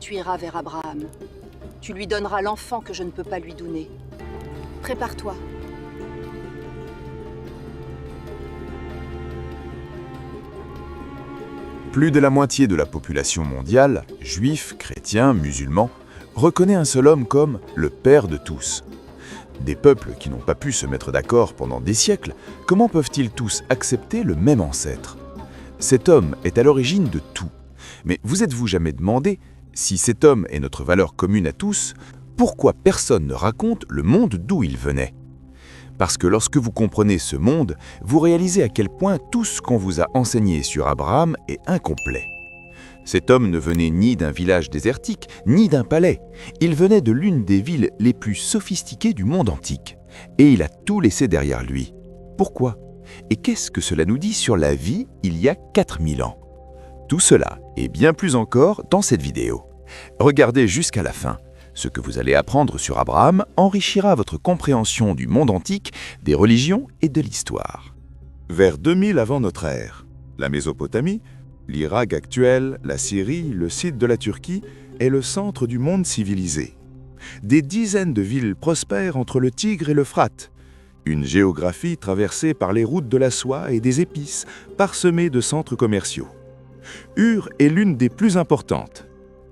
tu iras vers Abraham. Tu lui donneras l'enfant que je ne peux pas lui donner. Prépare-toi. Plus de la moitié de la population mondiale, juifs, chrétiens, musulmans, reconnaît un seul homme comme le père de tous. Des peuples qui n'ont pas pu se mettre d'accord pendant des siècles, comment peuvent-ils tous accepter le même ancêtre? Cet homme est à l'origine de tout. Mais vous êtes-vous jamais demandé, si cet homme est notre valeur commune à tous, pourquoi personne ne raconte le monde d'où il venait? Parce que lorsque vous comprenez ce monde, vous réalisez à quel point tout ce qu'on vous a enseigné sur Abraham est incomplet. Cet homme ne venait ni d'un village désertique, ni d'un palais. Il venait de l'une des villes les plus sophistiquées du monde antique. Et il a tout laissé derrière lui. Pourquoi? Et qu'est-ce que cela nous dit sur la vie il y a 4000 ans? Tout cela et bien plus encore dans cette vidéo. Regardez jusqu'à la fin. Ce que vous allez apprendre sur Abraham enrichira votre compréhension du monde antique, des religions et de l'histoire. Vers 2000 avant notre ère, la Mésopotamie, l'Irak actuel, la Syrie, le site de la Turquie est le centre du monde civilisé. Des dizaines de villes prospèrent entre le Tigre et l'Euphrate. Une géographie traversée par les routes de la soie et des épices, parsemée de centres commerciaux. Ur est l'une des plus importantes.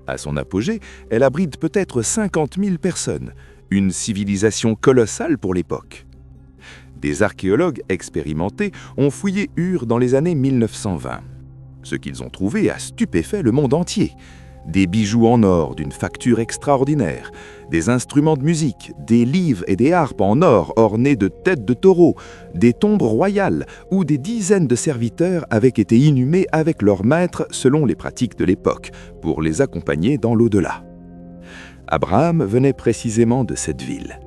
À son apogée, elle abrite peut-être 50 000 personnes, une civilisation colossale pour l'époque. Des archéologues expérimentés ont fouillé Ur dans les années 1920. Ce qu'ils ont trouvé a stupéfait le monde entier. Des bijoux en or d'une facture extraordinaire, des instruments de musique, des livres et des harpes en or ornés de têtes de taureaux, des tombes royales où des dizaines de serviteurs avaient été inhumés avec leurs maîtres selon les pratiques de l'époque, pour les accompagner dans l'au-delà. Abraham venait précisément de cette ville.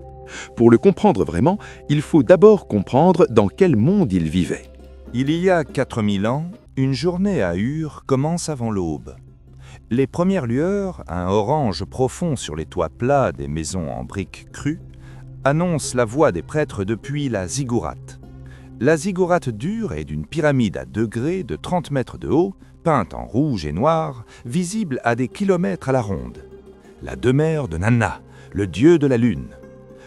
Pour le comprendre vraiment, il faut d'abord comprendre dans quel monde il vivait. Il y a 4000 ans, une journée à Ur commence avant l'aube. Les premières lueurs, un orange profond sur les toits plats des maisons en briques crues, annoncent la voix des prêtres depuis la ziggourate. La ziggourate d'Ur est d'une pyramide à degrés de 30 mètres de haut, peinte en rouge et noir, visible à des kilomètres à la ronde. La demeure de Nanna, le dieu de la lune.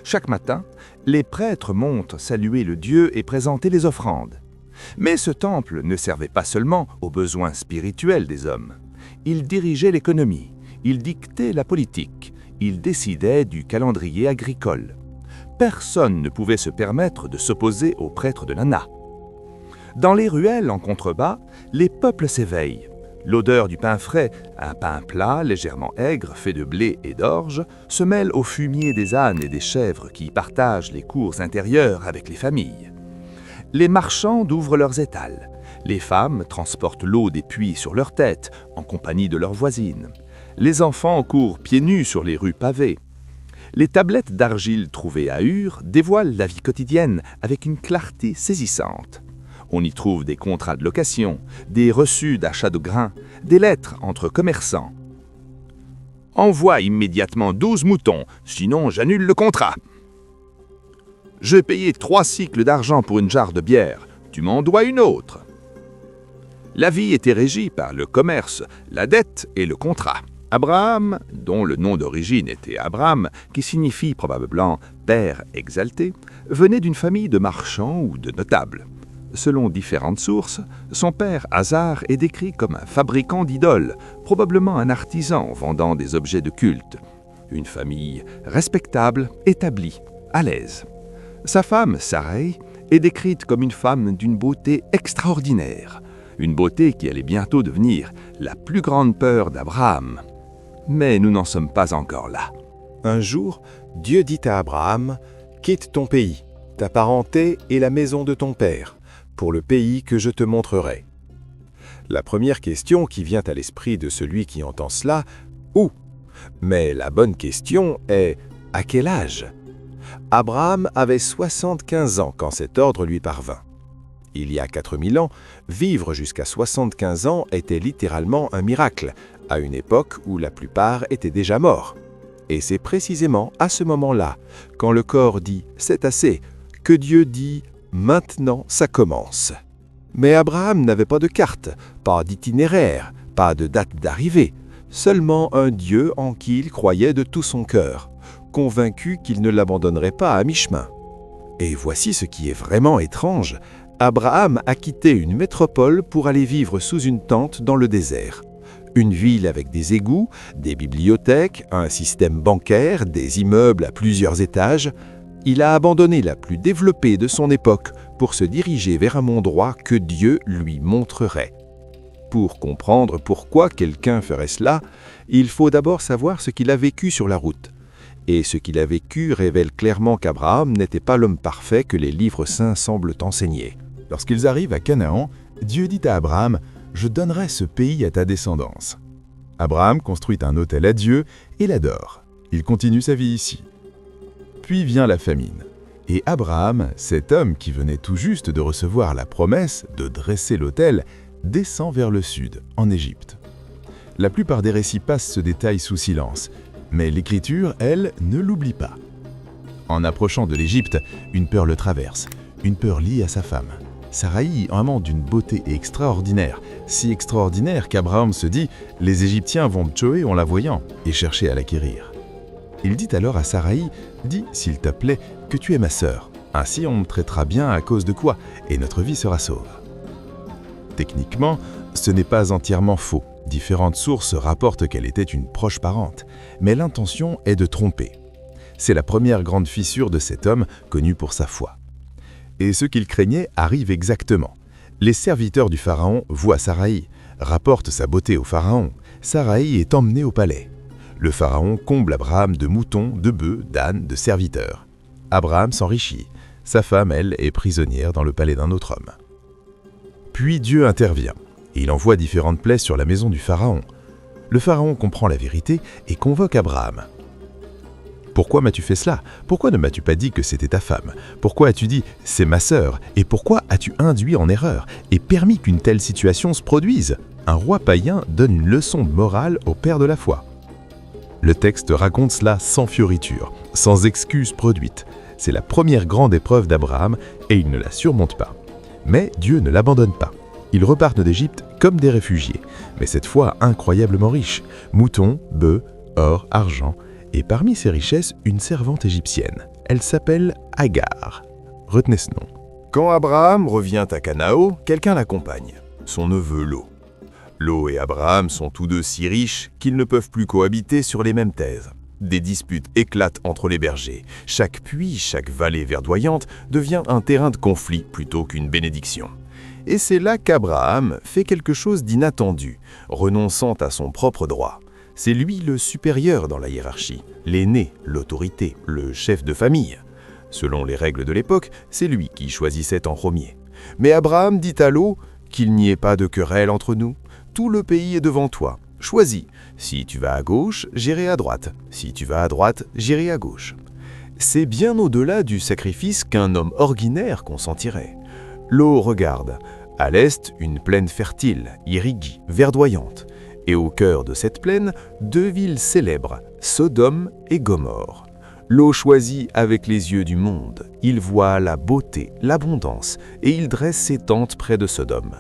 Chaque matin, les prêtres montent saluer le dieu et présenter les offrandes. Mais ce temple ne servait pas seulement aux besoins spirituels des hommes. Il dirigeait l'économie, il dictait la politique, il décidait du calendrier agricole. Personne ne pouvait se permettre de s'opposer aux prêtres de Nanna. Dans les ruelles en contrebas, les peuples s'éveillent. L'odeur du pain frais, un pain plat légèrement aigre fait de blé et d'orge, se mêle au fumier des ânes et des chèvres qui partagent les cours intérieures avec les familles. Les marchands ouvrent leurs étals. Les femmes transportent l'eau des puits sur leur tête, en compagnie de leurs voisines. Les enfants courent pieds nus sur les rues pavées. Les tablettes d'argile trouvées à Ur dévoilent la vie quotidienne avec une clarté saisissante. On y trouve des contrats de location, des reçus d'achat de grains, des lettres entre commerçants. « Envoie immédiatement 12 moutons, sinon j'annule le contrat. »« J'ai payé 3 cycles d'argent pour une jarre de bière, tu m'en dois une autre. » La vie était régie par le commerce, la dette et le contrat. Abraham, dont le nom d'origine était Abram, qui signifie probablement « père exalté », venait d'une famille de marchands ou de notables. Selon différentes sources, son père Hazar est décrit comme un fabricant d'idoles, probablement un artisan vendant des objets de culte. Une famille respectable, établie, à l'aise. Sa femme, Sarai, est décrite comme une femme d'une beauté extraordinaire. Une beauté qui allait bientôt devenir la plus grande peur d'Abraham. Mais nous n'en sommes pas encore là. Un jour, Dieu dit à Abraham, « Quitte ton pays, ta parenté et la maison de ton père, pour le pays que je te montrerai. » La première question qui vient à l'esprit de celui qui entend cela, « Où ?» Mais la bonne question est, à quel âge? Abraham avait 75 ans quand cet ordre lui parvint. Il y a 4000 ans, vivre jusqu'à 75 ans était littéralement un miracle, à une époque où la plupart étaient déjà morts. Et c'est précisément à ce moment-là, quand le corps dit « c'est assez », que Dieu dit « maintenant ça commence ». Mais Abraham n'avait pas de carte, pas d'itinéraire, pas de date d'arrivée, seulement un Dieu en qui il croyait de tout son cœur, convaincu qu'il ne l'abandonnerait pas à mi-chemin. Et voici ce qui est vraiment étrange. Abraham a quitté une métropole pour aller vivre sous une tente dans le désert. Une ville avec des égouts, des bibliothèques, un système bancaire, des immeubles à plusieurs étages. Il a abandonné la plus développée de son époque pour se diriger vers un monde droit que Dieu lui montrerait. Pour comprendre pourquoi quelqu'un ferait cela, il faut d'abord savoir ce qu'il a vécu sur la route. Et ce qu'il a vécu révèle clairement qu'Abraham n'était pas l'homme parfait que les livres saints semblent enseigner. Lorsqu'ils arrivent à Canaan, Dieu dit à Abraham « Je donnerai ce pays à ta descendance ». Abraham construit un autel à Dieu et l'adore. Il continue sa vie ici. Puis vient la famine. Et Abraham, cet homme qui venait tout juste de recevoir la promesse de dresser l'autel, descend vers le sud, en Égypte. La plupart des récits passent ce détail sous silence, mais l'Écriture, elle, ne l'oublie pas. En approchant de l'Égypte, une peur le traverse, une peur liée à sa femme. Saraï, amant d'une beauté extraordinaire, si extraordinaire qu'Abraham se dit « Les Égyptiens vont me tuer en la voyant » et chercher à l'acquérir. Il dit alors à Saraï « Dis, s'il te plaît, que tu es ma sœur. Ainsi on me traitera bien à cause de quoi, et notre vie sera sauve. » Techniquement, ce n'est pas entièrement faux. Différentes sources rapportent qu'elle était une proche parente, mais l'intention est de tromper. C'est la première grande fissure de cet homme, connu pour sa foi. Et ce qu'il craignait arrive exactement. Les serviteurs du pharaon voient Saraï, rapportent sa beauté au pharaon. Saraï est emmenée au palais. Le pharaon comble Abraham de moutons, de bœufs, d'ânes, de serviteurs. Abraham s'enrichit. Sa femme, elle, est prisonnière dans le palais d'un autre homme. Puis Dieu intervient. Il envoie différentes plaies sur la maison du pharaon. Le pharaon comprend la vérité et convoque Abraham. « Pourquoi m'as-tu fait cela? Pourquoi ne m'as-tu pas dit que c'était ta femme? Pourquoi as-tu dit « c'est ma sœur » et pourquoi as-tu induit en erreur et permis qu'une telle situation se produise? Un roi païen donne une leçon de morale au père de la foi. Le texte raconte cela sans fioriture, sans excuse produite. C'est la première grande épreuve d'Abraham et il ne la surmonte pas. Mais Dieu ne l'abandonne pas. Ils repartent d'Égypte comme des réfugiés, mais cette fois incroyablement riches. Moutons, bœufs, or, argent, et parmi ces richesses, une servante égyptienne. Elle s'appelle Agar. Retenez ce nom. Quand Abraham revient à Canaan, quelqu'un l'accompagne, son neveu Lot. Lot et Abraham sont tous deux si riches qu'ils ne peuvent plus cohabiter sur les mêmes thèses. Des disputes éclatent entre les bergers. Chaque puits, chaque vallée verdoyante devient un terrain de conflit plutôt qu'une bénédiction. Et c'est là qu'Abraham fait quelque chose d'inattendu, renonçant à son propre droit. C'est lui le supérieur dans la hiérarchie, l'aîné, l'autorité, le chef de famille. Selon les règles de l'époque, c'est lui qui choisissait en premier. Mais Abraham dit à Lot qu'il n'y ait pas de querelle entre nous. Tout le pays est devant toi. Choisis. Si tu vas à gauche, j'irai à droite. Si tu vas à droite, j'irai à gauche. C'est bien au-delà du sacrifice qu'un homme ordinaire consentirait. Lot regarde. À l'est, une plaine fertile, irriguée, verdoyante. Et au cœur de cette plaine, deux villes célèbres, Sodome et Gomorrhe. Lot choisit avec les yeux du monde. Il voit la beauté, l'abondance, et il dresse ses tentes près de Sodome.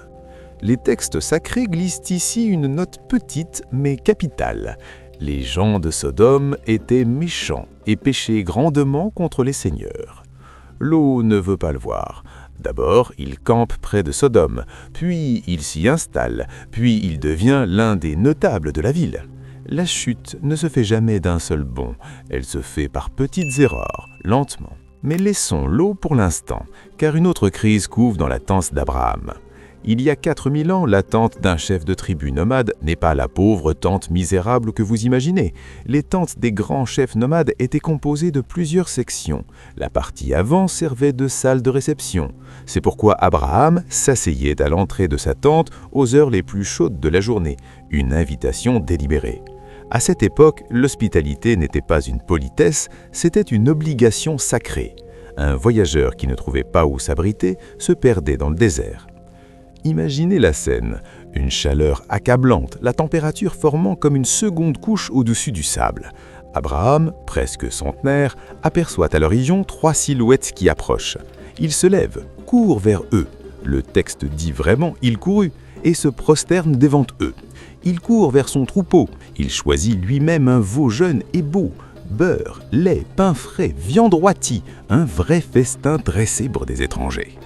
Les textes sacrés glissent ici une note petite mais capitale. Les gens de Sodome étaient méchants et péchaient grandement contre les seigneurs. Lot ne veut pas le voir. D'abord, il campe près de Sodome, puis il s'y installe, puis il devient l'un des notables de la ville. La chute ne se fait jamais d'un seul bond, elle se fait par petites erreurs, lentement. Mais laissons Lot pour l'instant, car une autre crise couve dans la tente d'Abraham. Il y a 4000 ans, la tente d'un chef de tribu nomade n'est pas la pauvre tente misérable que vous imaginez. Les tentes des grands chefs nomades étaient composées de plusieurs sections. La partie avant servait de salle de réception. C'est pourquoi Abraham s'asseyait à l'entrée de sa tente aux heures les plus chaudes de la journée, une invitation délibérée. À cette époque, l'hospitalité n'était pas une politesse, c'était une obligation sacrée. Un voyageur qui ne trouvait pas où s'abriter se perdait dans le désert. Imaginez la scène, une chaleur accablante, la température formant comme une seconde couche au-dessus du sable. Abraham, presque centenaire, aperçoit à l'horizon 3 silhouettes qui approchent. Il se lève, court vers eux. Le texte dit vraiment « il courut » et se prosterne devant eux. Il court vers son troupeau. Il choisit lui-même un veau jeune et beau. Beurre, lait, pain frais, viande rôtie, un vrai festin dressé pour des étrangers.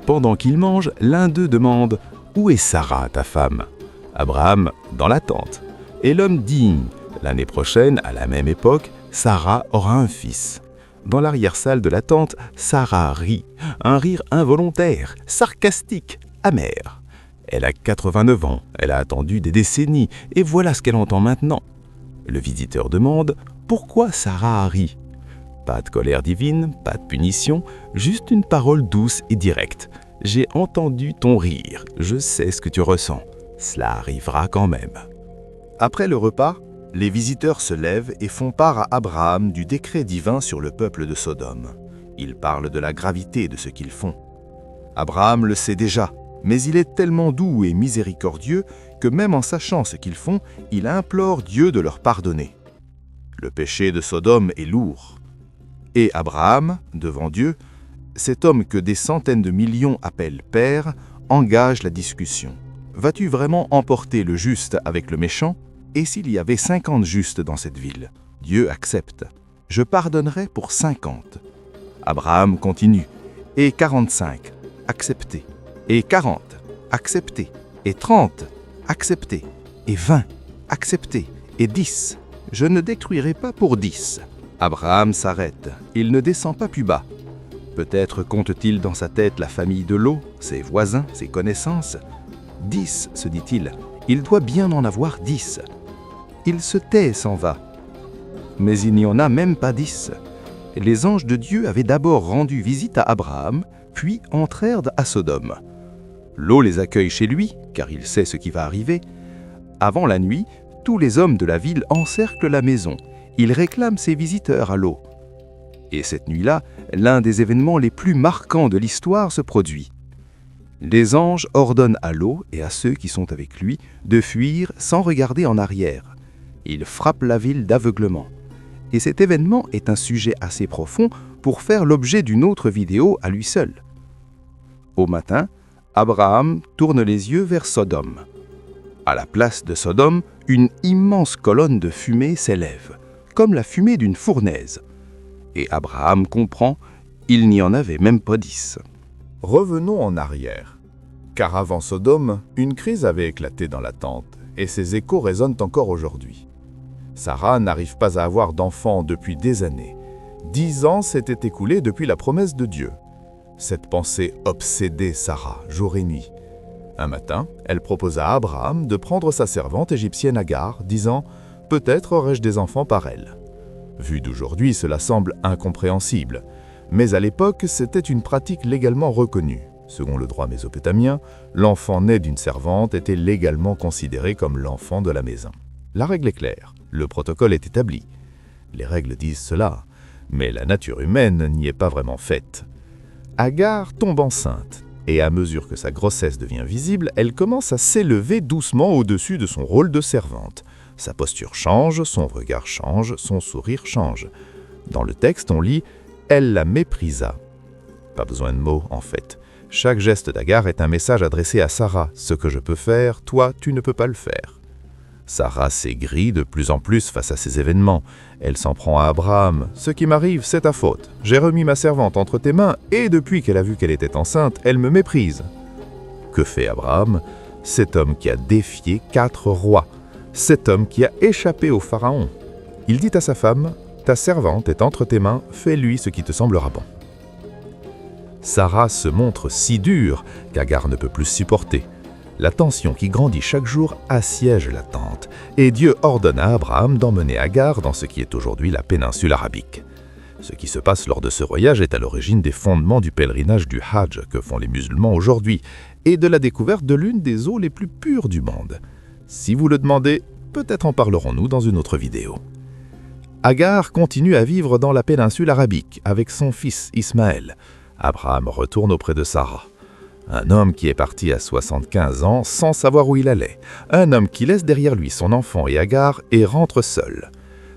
Pendant qu'ils mangent, l'un d'eux demande « Où est Sarah, ta femme ?» Abraham, dans la tente. Et l'homme dit « L'année prochaine, à la même époque, Sarah aura un fils. » Dans l'arrière-salle de la tente, Sarah rit, un rire involontaire, sarcastique, amer. Elle a 89 ans, elle a attendu des décennies, et voilà ce qu'elle entend maintenant. Le visiteur demande « Pourquoi Sarah rit ?» Pas de colère divine, pas de punition, juste une parole douce et directe. « J'ai entendu ton rire, je sais ce que tu ressens. Cela arrivera quand même. » Après le repas, les visiteurs se lèvent et font part à Abraham du décret divin sur le peuple de Sodome. Ils parlent de la gravité de ce qu'ils font. Abraham le sait déjà, mais il est tellement doux et miséricordieux que même en sachant ce qu'ils font, il implore Dieu de leur pardonner. Le péché de Sodome est lourd. Et Abraham, devant Dieu, cet homme que des centaines de millions appellent Père, engage la discussion. Vas-tu vraiment emporter le juste avec le méchant ? Et s'il y avait 50 justes dans cette ville ? Dieu accepte. Je pardonnerai pour 50. Abraham continue. Et 45, accepté. Et 40, accepté. Et 30, accepté. Et 20, accepté. Et 10, je ne détruirai pas pour 10. Abraham s'arrête. Il ne descend pas plus bas. Peut-être compte-t-il dans sa tête la famille de Lot, ses voisins, ses connaissances. 10, se dit-il. Il doit bien en avoir 10. Il se tait et s'en va. Mais il n'y en a même pas 10. Les anges de Dieu avaient d'abord rendu visite à Abraham, puis entrèrent à Sodome. Lot les accueille chez lui, car il sait ce qui va arriver. Avant la nuit, tous les hommes de la ville encerclent la maison. Ils réclament ses visiteurs à Lot. Et cette nuit-là, l'un des événements les plus marquants de l'histoire se produit. Les anges ordonnent à Lot et à ceux qui sont avec lui de fuir sans regarder en arrière. Ils frappent la ville d'aveuglement. Et cet événement est un sujet assez profond pour faire l'objet d'une autre vidéo à lui seul. Au matin, Abraham tourne les yeux vers Sodome. À la place de Sodome, une immense colonne de fumée s'élève, comme la fumée d'une fournaise. Et Abraham comprend, il n'y en avait même pas 10. Revenons en arrière. Car avant Sodome, une crise avait éclaté dans la tente, et ses échos résonnent encore aujourd'hui. Sarah n'arrive pas à avoir d'enfants depuis des années. 10 ans s'étaient écoulés depuis la promesse de Dieu. Cette pensée obsédait Sarah, jour et nuit. Un matin, elle proposa à Abraham de prendre sa servante égyptienne Agar, disant « Peut-être aurai-je des enfants par elle ». Vu d'aujourd'hui, cela semble incompréhensible. Mais à l'époque, c'était une pratique légalement reconnue. Selon le droit mésopotamien, l'enfant né d'une servante était légalement considéré comme l'enfant de la maison. La règle est claire, le protocole est établi. Les règles disent cela, mais la nature humaine n'y est pas vraiment faite. Agar tombe enceinte, et à mesure que sa grossesse devient visible, elle commence à s'élever doucement au-dessus de son rôle de servante. Sa posture change, son regard change, son sourire change. Dans le texte, on lit « Elle la méprisa ». Pas besoin de mots, en fait. Chaque geste d'Agar est un message adressé à Sarah. Ce que je peux faire, toi, tu ne peux pas le faire. Sarah s'aigrit de plus en plus face à ces événements. Elle s'en prend à Abraham. « Ce qui m'arrive, c'est ta faute. J'ai remis ma servante entre tes mains et depuis qu'elle a vu qu'elle était enceinte, elle me méprise. » Que fait Abraham? Cet homme qui a défié 4 rois. Cet homme qui a échappé au pharaon. Il dit à sa femme « Ta servante est entre tes mains, fais-lui ce qui te semblera bon. » Sarah se montre si dure qu'Agar ne peut plus supporter. La tension qui grandit chaque jour assiège la tente, et Dieu ordonne à Abraham d'emmener Agar dans ce qui est aujourd'hui la péninsule arabique. Ce qui se passe lors de ce voyage est à l'origine des fondements du pèlerinage du Hajj que font les musulmans aujourd'hui, et de la découverte de l'une des eaux les plus pures du monde. Si vous le demandez, peut-être en parlerons-nous dans une autre vidéo. Agar continue à vivre dans la péninsule arabique avec son fils Ismaël. Abraham retourne auprès de Sarah. Un homme qui est parti à 75 ans sans savoir où il allait. Un homme qui laisse derrière lui son enfant et Agar et rentre seul.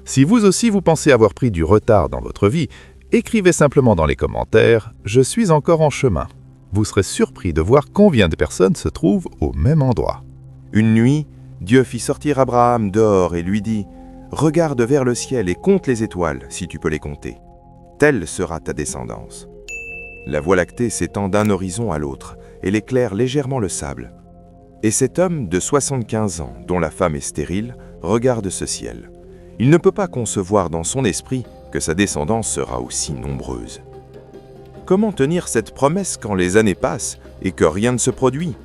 Si vous aussi vous pensez avoir pris du retard dans votre vie, écrivez simplement dans les commentaires « Je suis encore en chemin ». vous serez surpris de voir combien de personnes se trouvent au même endroit. Une nuit, Dieu fit sortir Abraham dehors et lui dit « Regarde vers le ciel et compte les étoiles, si tu peux les compter. Telle sera ta descendance. » La Voie lactée s'étend d'un horizon à l'autre, elle éclaire légèrement le sable. Et cet homme de 75 ans, dont la femme est stérile, regarde ce ciel. Il ne peut pas concevoir dans son esprit que sa descendance sera aussi nombreuse. Comment tenir cette promesse quand les années passent et que rien ne se produit?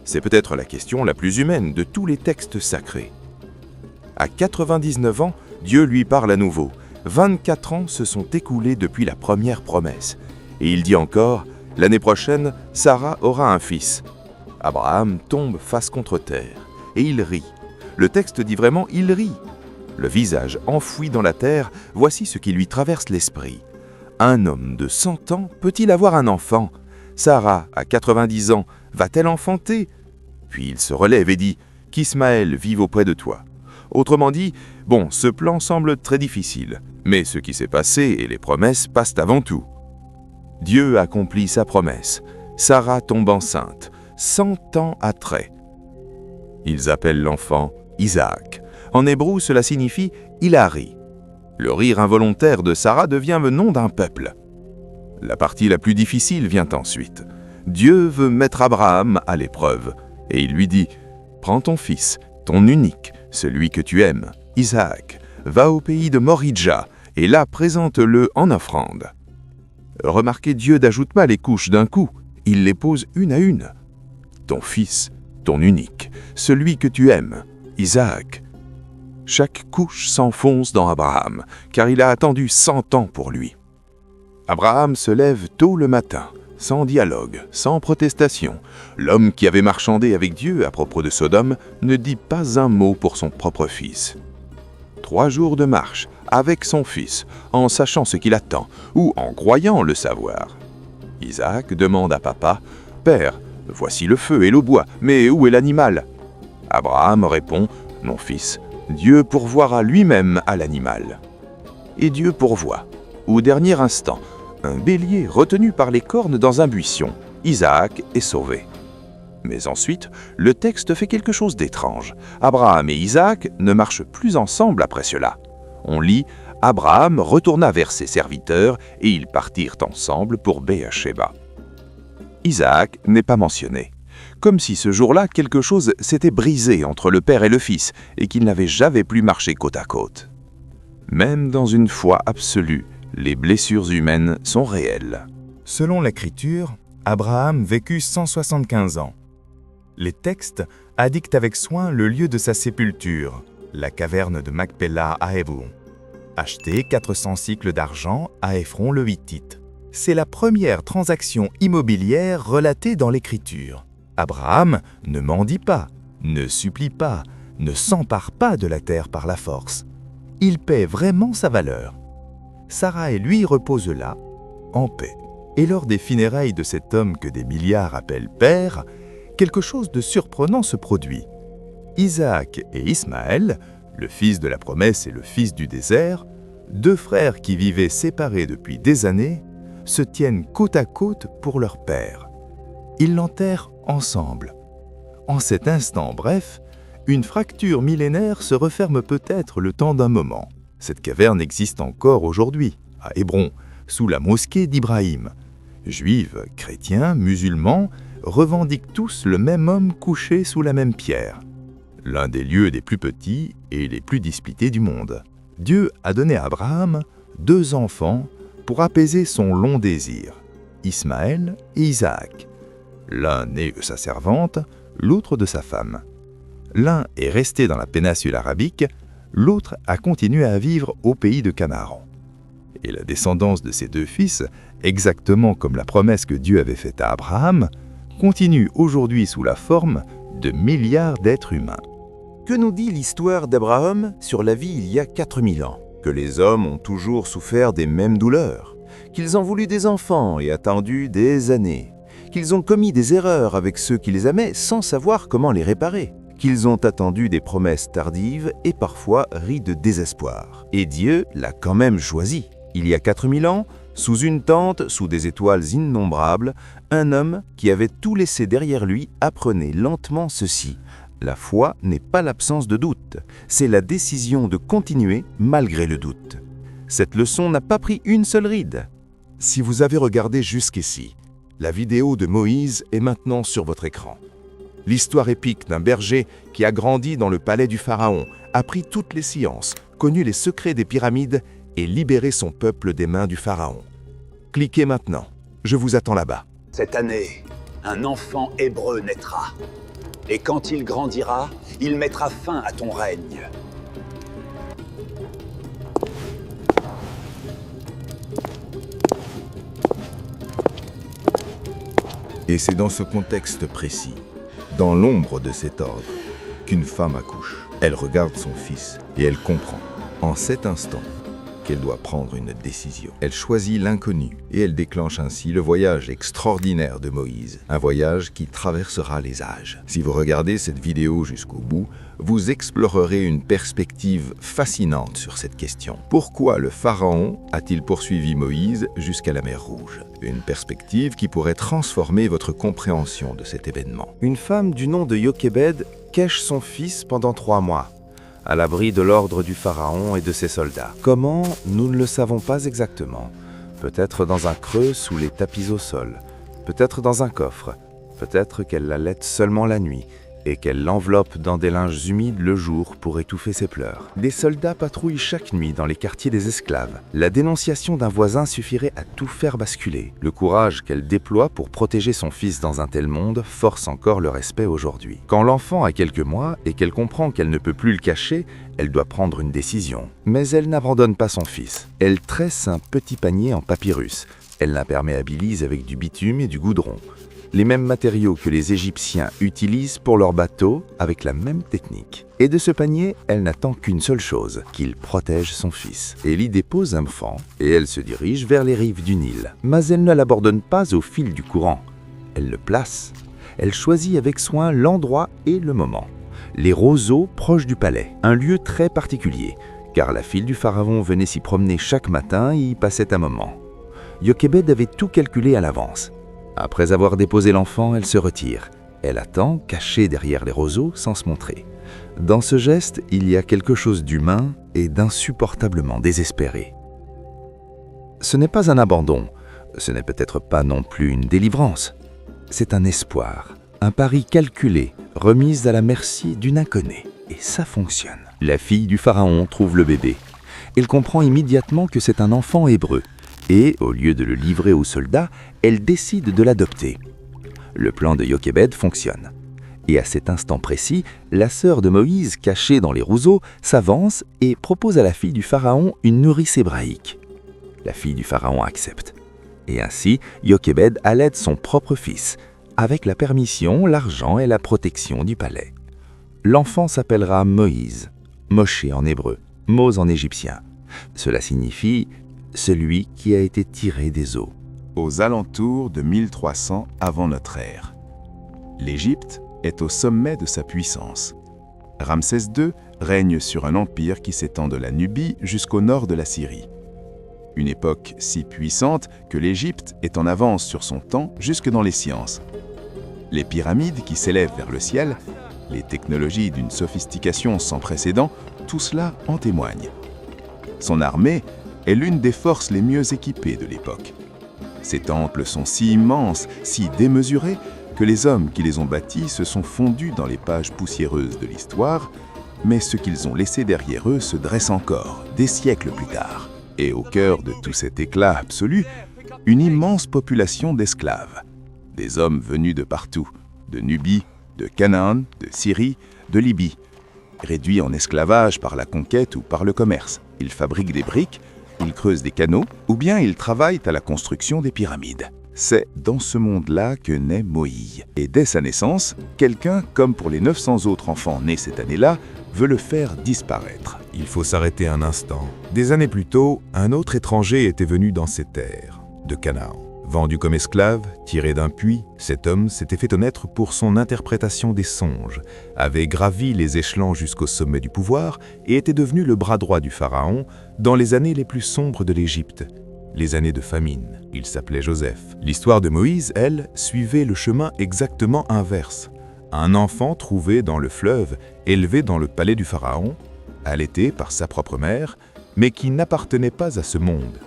C'est peut-être la question la plus humaine de tous les textes sacrés. À 99 ans, Dieu lui parle à nouveau. 24 ans se sont écoulés depuis la première promesse. Et il dit encore, l'année prochaine, Sarah aura un fils. Abraham tombe face contre terre, et il rit. Le texte dit vraiment « il rit ». Le visage enfoui dans la terre, voici ce qui lui traverse l'esprit. Un homme de 100 ans peut-il avoir un enfant? Sarah, à 90 ans, va-t-elle enfanter? Puis il se relève et dit « qu'Ismaël vive auprès de toi ». Autrement dit, bon, ce plan semble très difficile, mais ce qui s'est passé et les promesses passent avant tout. Dieu accomplit sa promesse. Sarah tombe enceinte, 100 ans après. Ils appellent l'enfant Isaac. En hébreu, cela signifie « il a ri ». Le rire involontaire de Sarah devient le nom d'un peuple. La partie la plus difficile vient ensuite. Dieu veut mettre Abraham à l'épreuve, et il lui dit « Prends ton fils, ton unique, celui que tu aimes, Isaac, va au pays de Moridja, et là présente-le en offrande. » Remarquez, Dieu n'ajoute pas les couches d'un coup, il les pose une à une. Ton fils, ton unique, celui que tu aimes, Isaac. Chaque couche s'enfonce dans Abraham, car il a attendu 100 ans pour lui. Abraham se lève tôt le matin, sans dialogue, sans protestation. L'homme qui avait marchandé avec Dieu à propos de Sodome ne dit pas un mot pour son propre fils. 3 jours de marche, avec son fils, en sachant ce qu'il attend, ou en croyant le savoir. Isaac demande à papa, « Père, voici le feu et le bois, mais où est l'animal » Abraham répond, « Mon fils, Dieu pourvoira lui-même à l'animal. » Et Dieu pourvoit. Au dernier instant, un bélier retenu par les cornes dans un buisson. Isaac est sauvé. Mais ensuite, le texte fait quelque chose d'étrange. Abraham et Isaac ne marchent plus ensemble après cela. On lit « Abraham retourna vers ses serviteurs et ils partirent ensemble pour Beersheba. » Isaac n'est pas mentionné. Comme si ce jour-là, quelque chose s'était brisé entre le père et le fils et qu'ils n'avaient jamais plus marché côte à côte. Même dans une foi absolue, les blessures humaines sont réelles. Selon l'Écriture, Abraham vécut 175 ans. Les textes indiquent avec soin le lieu de sa sépulture, la caverne de Macpéla à Hébron. Acheté 400 cycles d'argent à Éphron le Hittite. C'est la première transaction immobilière relatée dans l'Écriture. Abraham ne mendie pas, ne supplie pas, ne s'empare pas de la terre par la force. Il paie vraiment sa valeur. Sarah et lui reposent là, en paix. Et lors des funérailles de cet homme que des milliards appellent père, quelque chose de surprenant se produit. Isaac et Ismaël, le fils de la promesse et le fils du désert, 2 frères qui vivaient séparés depuis des années, se tiennent côte à côte pour leur père. Ils l'enterrent ensemble. En cet instant bref, une fracture millénaire se referme peut-être le temps d'un moment. Cette caverne existe encore aujourd'hui, à Hébron, sous la mosquée d'Ibrahim. Juifs, chrétiens, musulmans revendiquent tous le même homme couché sous la même pierre. L'un des lieux les plus petits et les plus disputés du monde. Dieu a donné à Abraham 2 enfants pour apaiser son long désir, Ismaël et Isaac. L'un né de sa servante, l'autre de sa femme. L'un est resté dans la péninsule arabique, l'autre a continué à vivre au pays de Canaan. Et la descendance de ces 2 fils, exactement comme la promesse que Dieu avait faite à Abraham, continue aujourd'hui sous la forme de milliards d'êtres humains. Que nous dit l'histoire d'Abraham sur la vie il y a 4000 ans? Que les hommes ont toujours souffert des mêmes douleurs, qu'ils ont voulu des enfants et attendu des années, qu'ils ont commis des erreurs avec ceux qui les aimaient sans savoir comment les réparer, qu'ils ont attendu des promesses tardives et parfois ri de désespoir. Et Dieu l'a quand même choisi. Il y a 4000 ans, Sous une tente, sous des étoiles innombrables, un homme qui avait tout laissé derrière lui apprenait lentement ceci. La foi n'est pas l'absence de doute, c'est la décision de continuer malgré le doute. Cette leçon n'a pas pris une seule ride. Si vous avez regardé jusqu'ici, la vidéo de Moïse est maintenant sur votre écran. L'histoire épique d'un berger qui a grandi dans le palais du pharaon, appris toutes les sciences, connu les secrets des pyramides et libéré son peuple des mains du pharaon. Cliquez maintenant, je vous attends là-bas. Cette année, un enfant hébreu naîtra. Et quand il grandira, il mettra fin à ton règne. Et c'est dans ce contexte précis, dans l'ombre de cet ordre, qu'une femme accouche. Elle regarde son fils et elle comprend, en cet instant, qu'elle doit prendre une décision. Elle choisit l'inconnu et elle déclenche ainsi le voyage extraordinaire de Moïse, un voyage qui traversera les âges. Si vous regardez cette vidéo jusqu'au bout, vous explorerez une perspective fascinante sur cette question. Pourquoi le pharaon a-t-il poursuivi Moïse jusqu'à la mer Rouge? Une perspective qui pourrait transformer votre compréhension de cet événement. Une femme du nom de Jochebed cache son fils pendant 3 mois, à l'abri de l'ordre du pharaon et de ses soldats. Comment? Nous ne le savons pas exactement. Peut-être dans un creux sous les tapis au sol, peut-être dans un coffre, peut-être qu'elle l'allaite seulement la nuit, et qu'elle l'enveloppe dans des linges humides le jour pour étouffer ses pleurs. Des soldats patrouillent chaque nuit dans les quartiers des esclaves. La dénonciation d'un voisin suffirait à tout faire basculer. Le courage qu'elle déploie pour protéger son fils dans un tel monde force encore le respect aujourd'hui. Quand l'enfant a quelques mois et qu'elle comprend qu'elle ne peut plus le cacher, elle doit prendre une décision. Mais elle n'abandonne pas son fils. Elle tresse un petit panier en papyrus. Elle l'imperméabilise avec du bitume et du goudron. Les mêmes matériaux que les Égyptiens utilisent pour leurs bateaux avec la même technique. Et de ce panier, elle n'attend qu'une seule chose, qu'il protège son fils. Elle y dépose un enfant et elle se dirige vers les rives du Nil. Mais elle ne l'abandonne pas au fil du courant. Elle le place. Elle choisit avec soin l'endroit et le moment. Les roseaux proches du palais, un lieu très particulier, car la fille du pharaon venait s'y promener chaque matin et y passait un moment. Jochebed avait tout calculé à l'avance. Après avoir déposé l'enfant, elle se retire. Elle attend, cachée derrière les roseaux, sans se montrer. Dans ce geste, il y a quelque chose d'humain et d'insupportablement désespéré. Ce n'est pas un abandon, ce n'est peut-être pas non plus une délivrance. C'est un espoir, un pari calculé, remise à la merci d'une inconnue. Et ça fonctionne. La fille du pharaon trouve le bébé. Elle comprend immédiatement que c'est un enfant hébreu. Et, au lieu de le livrer aux soldats, elle décide de l'adopter. Le plan de Jochebed fonctionne. Et à cet instant précis, la sœur de Moïse, cachée dans les roseaux, s'avance et propose à la fille du pharaon une nourrice hébraïque. La fille du pharaon accepte. Et ainsi, Jochebed allaite son propre fils, avec la permission, l'argent et la protection du palais. L'enfant s'appellera Moïse, Moshe en hébreu, Mose en égyptien. Cela signifie celui qui a été tiré des eaux. Aux alentours de 1300 avant notre ère, l'Égypte est au sommet de sa puissance. Ramsès II règne sur un empire qui s'étend de la Nubie jusqu'au nord de la Syrie. Une époque si puissante que l'Égypte est en avance sur son temps jusque dans les sciences. Les pyramides qui s'élèvent vers le ciel, les technologies d'une sophistication sans précédent, tout cela en témoigne. Son armée est l'une des forces les mieux équipées de l'époque. Ces temples sont si immenses, si démesurés, que les hommes qui les ont bâtis se sont fondus dans les pages poussiéreuses de l'histoire, mais ce qu'ils ont laissé derrière eux se dresse encore, des siècles plus tard. Et au cœur de tout cet éclat absolu, une immense population d'esclaves. Des hommes venus de partout, de Nubie, de Canaan, de Syrie, de Libye. Réduits en esclavage par la conquête ou par le commerce, ils fabriquent des briques, ils creusent des canaux, ou bien ils travaillent à la construction des pyramides. C'est dans ce monde-là que naît Moïse. Et dès sa naissance, quelqu'un, comme pour les 900 autres enfants nés cette année-là, veut le faire disparaître. Il faut s'arrêter un instant. Des années plus tôt, un autre étranger était venu dans ces terres, de Canaan. Vendu comme esclave, tiré d'un puits, cet homme s'était fait connaître pour son interprétation des songes, avait gravi les échelons jusqu'au sommet du pouvoir et était devenu le bras droit du pharaon dans les années les plus sombres de l'Égypte. les années de famine. Il s'appelait Joseph. L'histoire de Moïse, elle, suivait le chemin exactement inverse. Un enfant trouvé dans le fleuve, élevé dans le palais du pharaon, allaité par sa propre mère, mais qui n'appartenait pas à ce monde,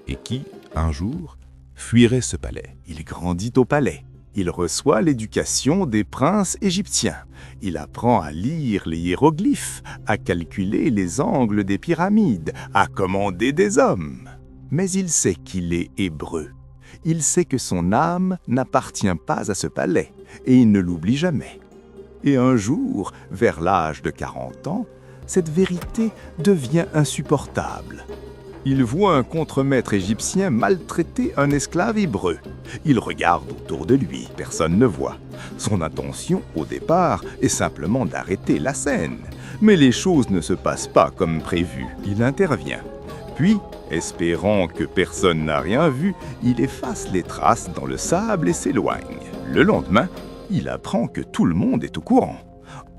et qui, un jour, fuirait ce palais. Il grandit au palais. Il reçoit l'éducation des princes égyptiens. Il apprend à lire les hiéroglyphes, à calculer les angles des pyramides, à commander des hommes. Mais il sait qu'il est hébreu. Il sait que son âme n'appartient pas à ce palais, et il ne l'oublie jamais. Et un jour, vers l'âge de 40 ans, cette vérité devient insupportable. Il voit un contremaître égyptien maltraiter un esclave hébreu. Il regarde autour de lui, personne ne voit. Son intention, au départ, est simplement d'arrêter la scène. Mais les choses ne se passent pas comme prévu. Il intervient. Puis, espérant que personne n'a rien vu, il efface les traces dans le sable et s'éloigne. Le lendemain, il apprend que tout le monde est au courant.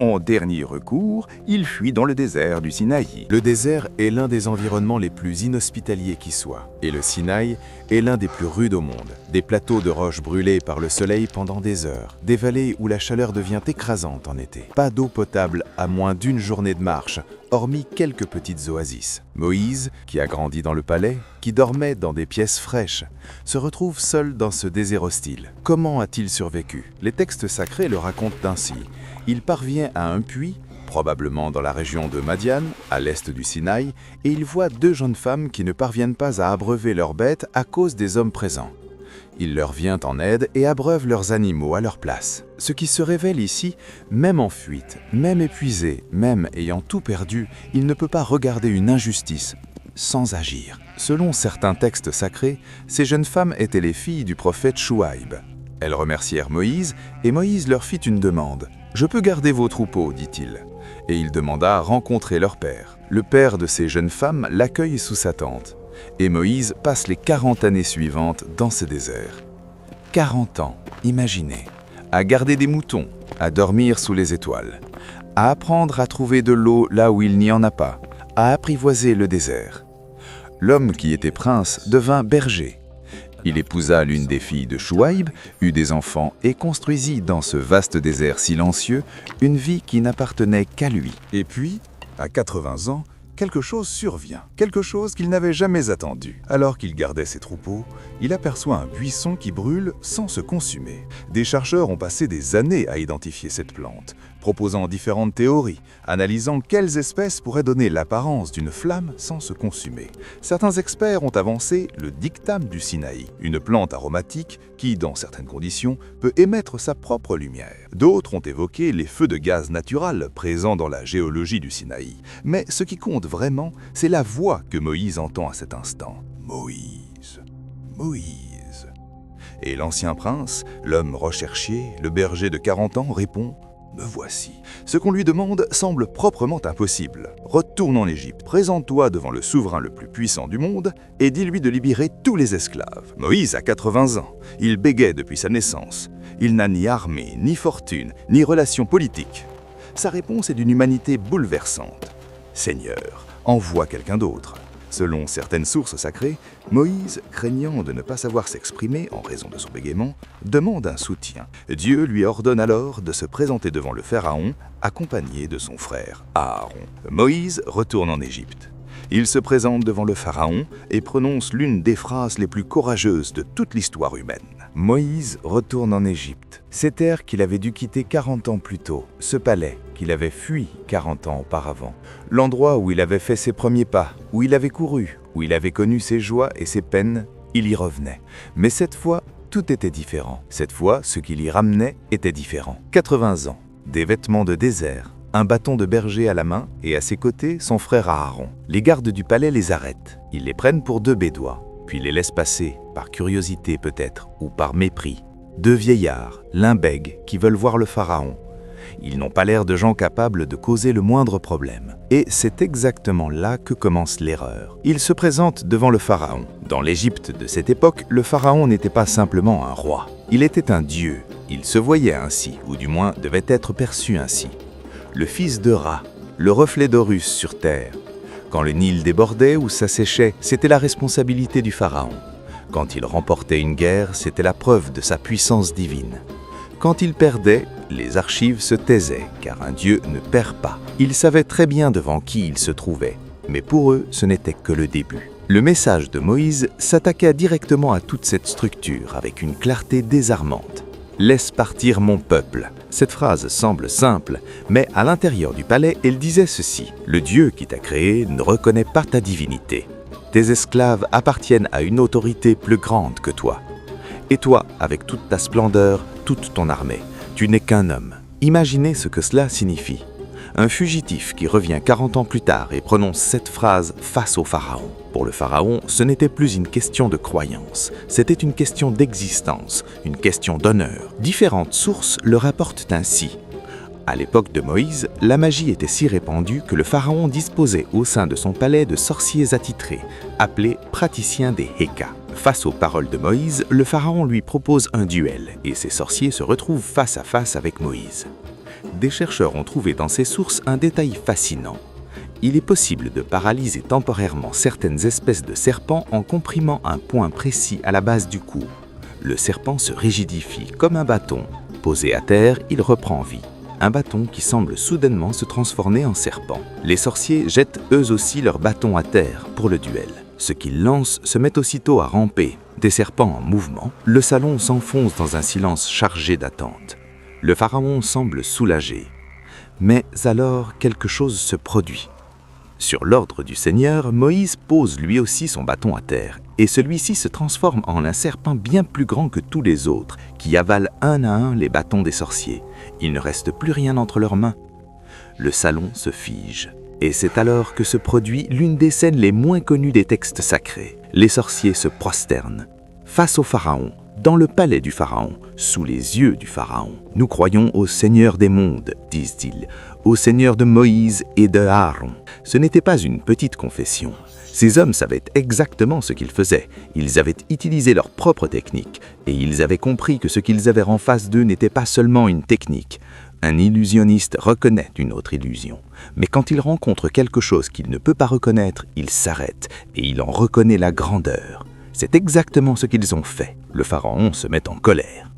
En dernier recours, il fuit dans le désert du Sinaï. Le désert est l'un des environnements les plus inhospitaliers qui soient, et le Sinaï est l'un des plus rudes au monde. Des plateaux de roches brûlés par le soleil pendant des heures, des vallées où la chaleur devient écrasante en été. Pas d'eau potable à moins d'une journée de marche, hormis quelques petites oasis. Moïse, qui a grandi dans le palais, qui dormait dans des pièces fraîches, se retrouve seul dans ce désert hostile. Comment a-t-il survécu? Les textes sacrés le racontent ainsi. Il parvient à un puits, probablement dans la région de Madian, à l'est du Sinaï, et il voit deux jeunes femmes qui ne parviennent pas à abreuver leurs bêtes à cause des hommes présents. Il leur vient en aide et abreuve leurs animaux à leur place. Ce qui se révèle ici, même en fuite, même épuisé, même ayant tout perdu, il ne peut pas regarder une injustice sans agir. Selon certains textes sacrés, ces jeunes femmes étaient les filles du prophète Chouaïb. Elles remercièrent Moïse, et Moïse leur fit une demande. « Je peux garder vos troupeaux, dit-il. » Et il demanda à rencontrer leur père. Le père de ces jeunes femmes l'accueille sous sa tente. Et Moïse passe les 40 années suivantes dans ce désert. 40 ans, imaginez, à garder des moutons, à dormir sous les étoiles, à apprendre à trouver de l'eau là où il n'y en a pas, à apprivoiser le désert. L'homme qui était prince devint berger. Il épousa l'une des filles de Chouaïb, eut des enfants et construisit dans ce vaste désert silencieux une vie qui n'appartenait qu'à lui. Et puis, à 80 ans, quelque chose survient, quelque chose qu'il n'avait jamais attendu. Alors qu'il gardait ses troupeaux, il aperçoit un buisson qui brûle sans se consumer. Des chercheurs ont passé des années à identifier cette plante, proposant différentes théories, analysant quelles espèces pourraient donner l'apparence d'une flamme sans se consumer. Certains experts ont avancé le dictame du Sinaï, une plante aromatique qui, dans certaines conditions, peut émettre sa propre lumière. D'autres ont évoqué les feux de gaz naturels présents dans la géologie du Sinaï. Mais ce qui compte vraiment, c'est la voix que Moïse entend à cet instant. Moïse, Moïse. Et l'ancien prince, l'homme recherché, le berger de 40 ans, répond « Me voici ». Ce qu'on lui demande semble proprement impossible. Retourne en Égypte, présente-toi devant le souverain le plus puissant du monde et dis-lui de libérer tous les esclaves. Moïse a 80 ans, il bégaie depuis sa naissance. Il n'a ni armée, ni fortune, ni relations politiques. Sa réponse est d'une humanité bouleversante. Seigneur, envoie quelqu'un d'autre. Selon certaines sources sacrées, Moïse, craignant de ne pas savoir s'exprimer en raison de son bégaiement, demande un soutien. Dieu lui ordonne alors de se présenter devant le pharaon, accompagné de son frère Aaron. Moïse retourne en Égypte. Il se présente devant le pharaon et prononce l'une des phrases les plus courageuses de toute l'histoire humaine. Moïse retourne en Égypte. Cette terre qu'il avait dû quitter 40 ans plus tôt, ce palais qu'il avait fui 40 ans auparavant, l'endroit où il avait fait ses premiers pas, où il avait couru, où il avait connu ses joies et ses peines, il y revenait. Mais cette fois, tout était différent. Cette fois, ce qui l'y ramenait était différent. 80 ans, des vêtements de désert, un bâton de berger à la main et à ses côtés son frère Aaron. Les gardes du palais les arrêtent. Ils les prennent pour deux Bédouins, puis les laissent passer, par curiosité peut-être, ou par mépris. Deux vieillards, l'un bègue, qui veulent voir le pharaon. Ils n'ont pas l'air de gens capables de causer le moindre problème. Et c'est exactement là que commence l'erreur. Ils se présentent devant le pharaon. Dans l'Égypte de cette époque, le pharaon n'était pas simplement un roi. Il était un dieu. Il se voyait ainsi, ou du moins devait être perçu ainsi. Le fils de Ra, le reflet d'Horus sur terre. Quand le Nil débordait ou s'asséchait, c'était la responsabilité du pharaon. Quand il remportait une guerre, c'était la preuve de sa puissance divine. Quand il perdait, les archives se taisaient, car un dieu ne perd pas. Ils savaient très bien devant qui ils se trouvaient, mais pour eux, ce n'était que le début. Le message de Moïse s'attaqua directement à toute cette structure avec une clarté désarmante. « Laisse partir mon peuple ». Cette phrase semble simple, mais à l'intérieur du palais, elle disait ceci. « Le Dieu qui t'a créé ne reconnaît pas ta divinité. Tes esclaves appartiennent à une autorité plus grande que toi. Et toi, avec toute ta splendeur, toute ton armée, tu n'es qu'un homme. » Imaginez ce que cela signifie. Un fugitif qui revient 40 ans plus tard et prononce cette phrase face au pharaon. Pour le pharaon, ce n'était plus une question de croyance, c'était une question d'existence, une question d'honneur. Différentes sources le rapportent ainsi. À l'époque de Moïse, la magie était si répandue que le pharaon disposait au sein de son palais de sorciers attitrés, appelés praticiens des Héka. Face aux paroles de Moïse, le pharaon lui propose un duel et ses sorciers se retrouvent face à face avec Moïse. Des chercheurs ont trouvé dans ces sources un détail fascinant. Il est possible de paralyser temporairement certaines espèces de serpents en comprimant un point précis à la base du cou. Le serpent se rigidifie comme un bâton. Posé à terre, il reprend vie. Un bâton qui semble soudainement se transformer en serpent. Les sorciers jettent eux aussi leurs bâtons à terre pour le duel. Ceux qu'ils lancent se mettent aussitôt à ramper. Des serpents en mouvement, le salon s'enfonce dans un silence chargé d'attente. Le pharaon semble soulagé. Mais alors, quelque chose se produit. Sur l'ordre du Seigneur, Moïse pose lui aussi son bâton à terre, et celui-ci se transforme en un serpent bien plus grand que tous les autres, qui avale un à un les bâtons des sorciers. Il ne reste plus rien entre leurs mains. Le salon se fige, et c'est alors que se produit l'une des scènes les moins connues des textes sacrés. Les sorciers se prosternent, face au pharaon, dans le palais du pharaon, sous les yeux du pharaon. « Nous croyons au Seigneur des mondes, disent-ils, au Seigneur de Moïse et de Aaron. » Ce n'était pas une petite confession. Ces hommes savaient exactement ce qu'ils faisaient. Ils avaient utilisé leur propre technique, et ils avaient compris que ce qu'ils avaient en face d'eux n'était pas seulement une technique. Un illusionniste reconnaît une autre illusion. Mais quand il rencontre quelque chose qu'il ne peut pas reconnaître, il s'arrête, et il en reconnaît la grandeur. C'est exactement ce qu'ils ont fait. Le pharaon se met en colère.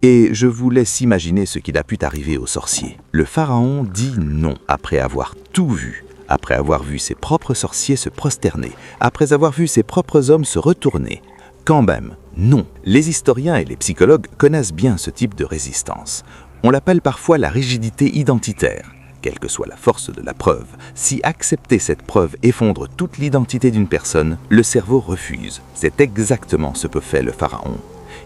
Et je vous laisse imaginer ce qu'il a pu arriver aux sorciers. Le pharaon dit non après avoir tout vu, après avoir vu ses propres sorciers se prosterner, après avoir vu ses propres hommes se retourner. Quand même, non. Les historiens et les psychologues connaissent bien ce type de résistance. On l'appelle parfois la rigidité identitaire. Quelle que soit la force de la preuve, si accepter cette preuve effondre toute l'identité d'une personne, le cerveau refuse. C'est exactement ce que fait le pharaon.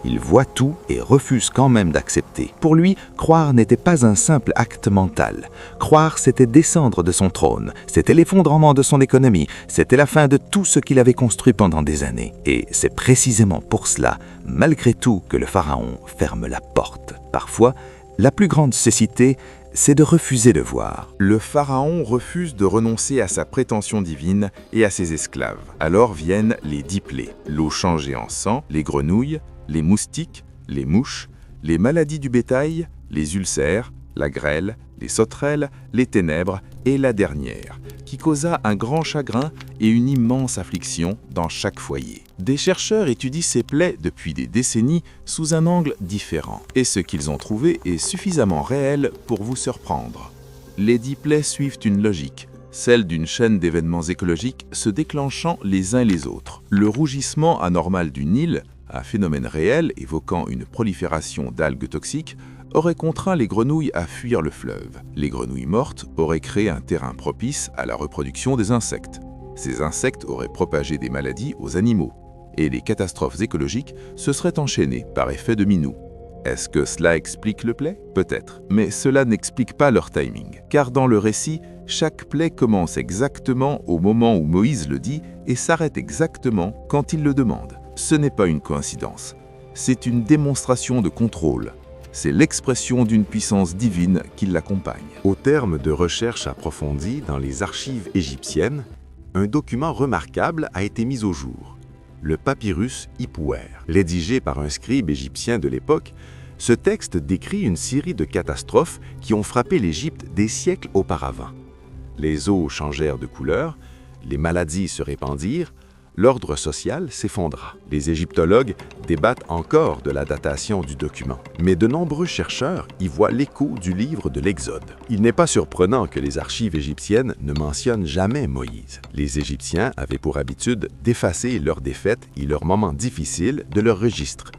Il voit tout et refuse quand même d'accepter. Pour lui, croire n'était pas un simple acte mental. Croire, c'était descendre de son trône, c'était l'effondrement de son économie, c'était la fin de tout ce qu'il avait construit pendant des années. Et c'est précisément pour cela, malgré tout, que le pharaon ferme la porte. Parfois, la plus grande cécité, c'est de refuser de voir. Le pharaon refuse de renoncer à sa prétention divine et à ses esclaves. Alors viennent les 10 plaies, l'eau changée en sang, les grenouilles, les moustiques, les mouches, les maladies du bétail, les ulcères, la grêle, les sauterelles, les ténèbres et la dernière, qui causa un grand chagrin et une immense affliction dans chaque foyer. Des chercheurs étudient ces plaies depuis des décennies sous un angle différent, et ce qu'ils ont trouvé est suffisamment réel pour vous surprendre. Les 10 plaies suivent une logique, celle d'une chaîne d'événements écologiques se déclenchant les uns les autres. Le rougissement anormal du Nil, un phénomène réel évoquant une prolifération d'algues toxiques, aurait contraint les grenouilles à fuir le fleuve. Les grenouilles mortes auraient créé un terrain propice à la reproduction des insectes. Ces insectes auraient propagé des maladies aux animaux. Et les catastrophes écologiques se seraient enchaînées par effet de minou. Est-ce que cela explique le plaie? Peut-être. Mais cela n'explique pas leur timing. Car dans le récit, chaque plaie commence exactement au moment où Moïse le dit et s'arrête exactement quand il le demande. Ce n'est pas une coïncidence. C'est une démonstration de contrôle. C'est l'expression d'une puissance divine qui l'accompagne. Au terme de recherches approfondies dans les archives égyptiennes, un document remarquable a été mis au jour. Le papyrus Ipouer. Rédigé par un scribe égyptien de l'époque, ce texte décrit une série de catastrophes qui ont frappé l'Égypte des siècles auparavant. Les eaux changèrent de couleur, Les maladies se répandirent, l'ordre social s'effondra. Les égyptologues débattent encore de la datation du document, mais de nombreux chercheurs y voient l'écho du livre de l'Exode. Il n'est pas surprenant que les archives égyptiennes ne mentionnent jamais Moïse. Les Égyptiens avaient pour habitude d'effacer leurs défaites et leurs moments difficiles de leur registre,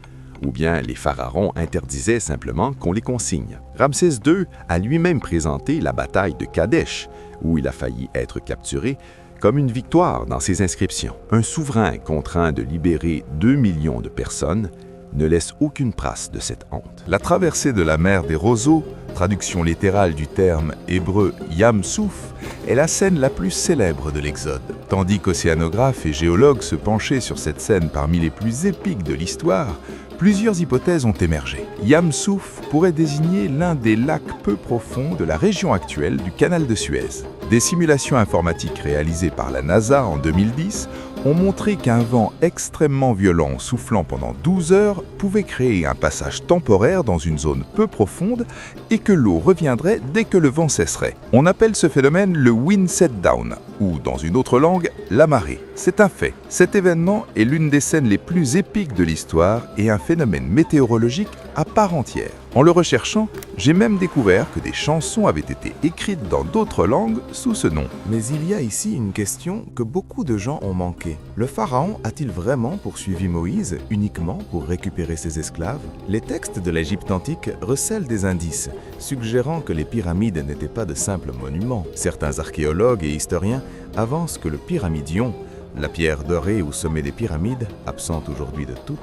ou bien les pharaons interdisaient simplement qu'on les consigne. Ramsès II a lui-même présenté la bataille de Kadesh, où il a failli être capturé, comme une victoire dans ses inscriptions. Un souverain contraint de libérer 2 millions de personnes ne laisse aucune trace de cette honte. La traversée de la mer des roseaux, traduction littérale du terme hébreu Yam Souf, est la scène la plus célèbre de l'Exode. Tandis qu'océanographes et géologues se penchaient sur cette scène parmi les plus épiques de l'histoire, plusieurs hypothèses ont émergé. Yam Souf pourrait désigner l'un des lacs peu profonds de la région actuelle du canal de Suez. Des simulations informatiques réalisées par la NASA en 2010 ont montré qu'un vent extrêmement violent soufflant pendant 12 heures pouvait créer un passage temporaire dans une zone peu profonde et que l'eau reviendrait dès que le vent cesserait. On appelle ce phénomène le wind set down, ou dans une autre langue, la marée. C'est un fait. Cet événement est l'une des scènes les plus épiques de l'histoire et un phénomène météorologique à part entière. En le recherchant, j'ai même découvert que des chansons avaient été écrites dans d'autres langues sous ce nom. Mais il y a ici une question que beaucoup de gens ont manquée. Le pharaon a-t-il vraiment poursuivi Moïse uniquement pour récupérer ses esclaves? Les textes de l'Égypte antique recèlent des indices, suggérant que les pyramides n'étaient pas de simples monuments. Certains archéologues et historiens avancent que le pyramidion, la pierre dorée au sommet des pyramides, absente aujourd'hui de toutes,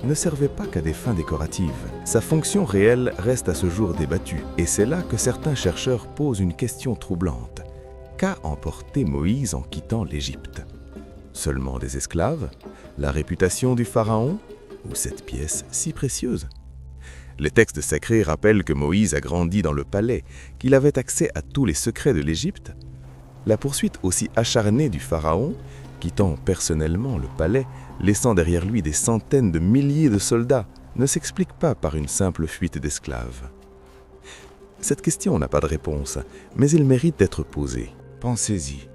ne servait pas qu'à des fins décoratives. Sa fonction réelle reste à ce jour débattue, et c'est là que certains chercheurs posent une question troublante. Qu'a emporté Moïse en quittant l'Égypte? Seulement des esclaves? La réputation du pharaon? Ou cette pièce si précieuse? Les textes sacrés rappellent que Moïse a grandi dans le palais, qu'il avait accès à tous les secrets de l'Égypte. La poursuite aussi acharnée du pharaon, quittant personnellement le palais, laissant derrière lui des centaines de milliers de soldats, ne s'explique pas par une simple fuite d'esclaves. Cette question n'a pas de réponse, mais elle mérite d'être posée. Pensez-y.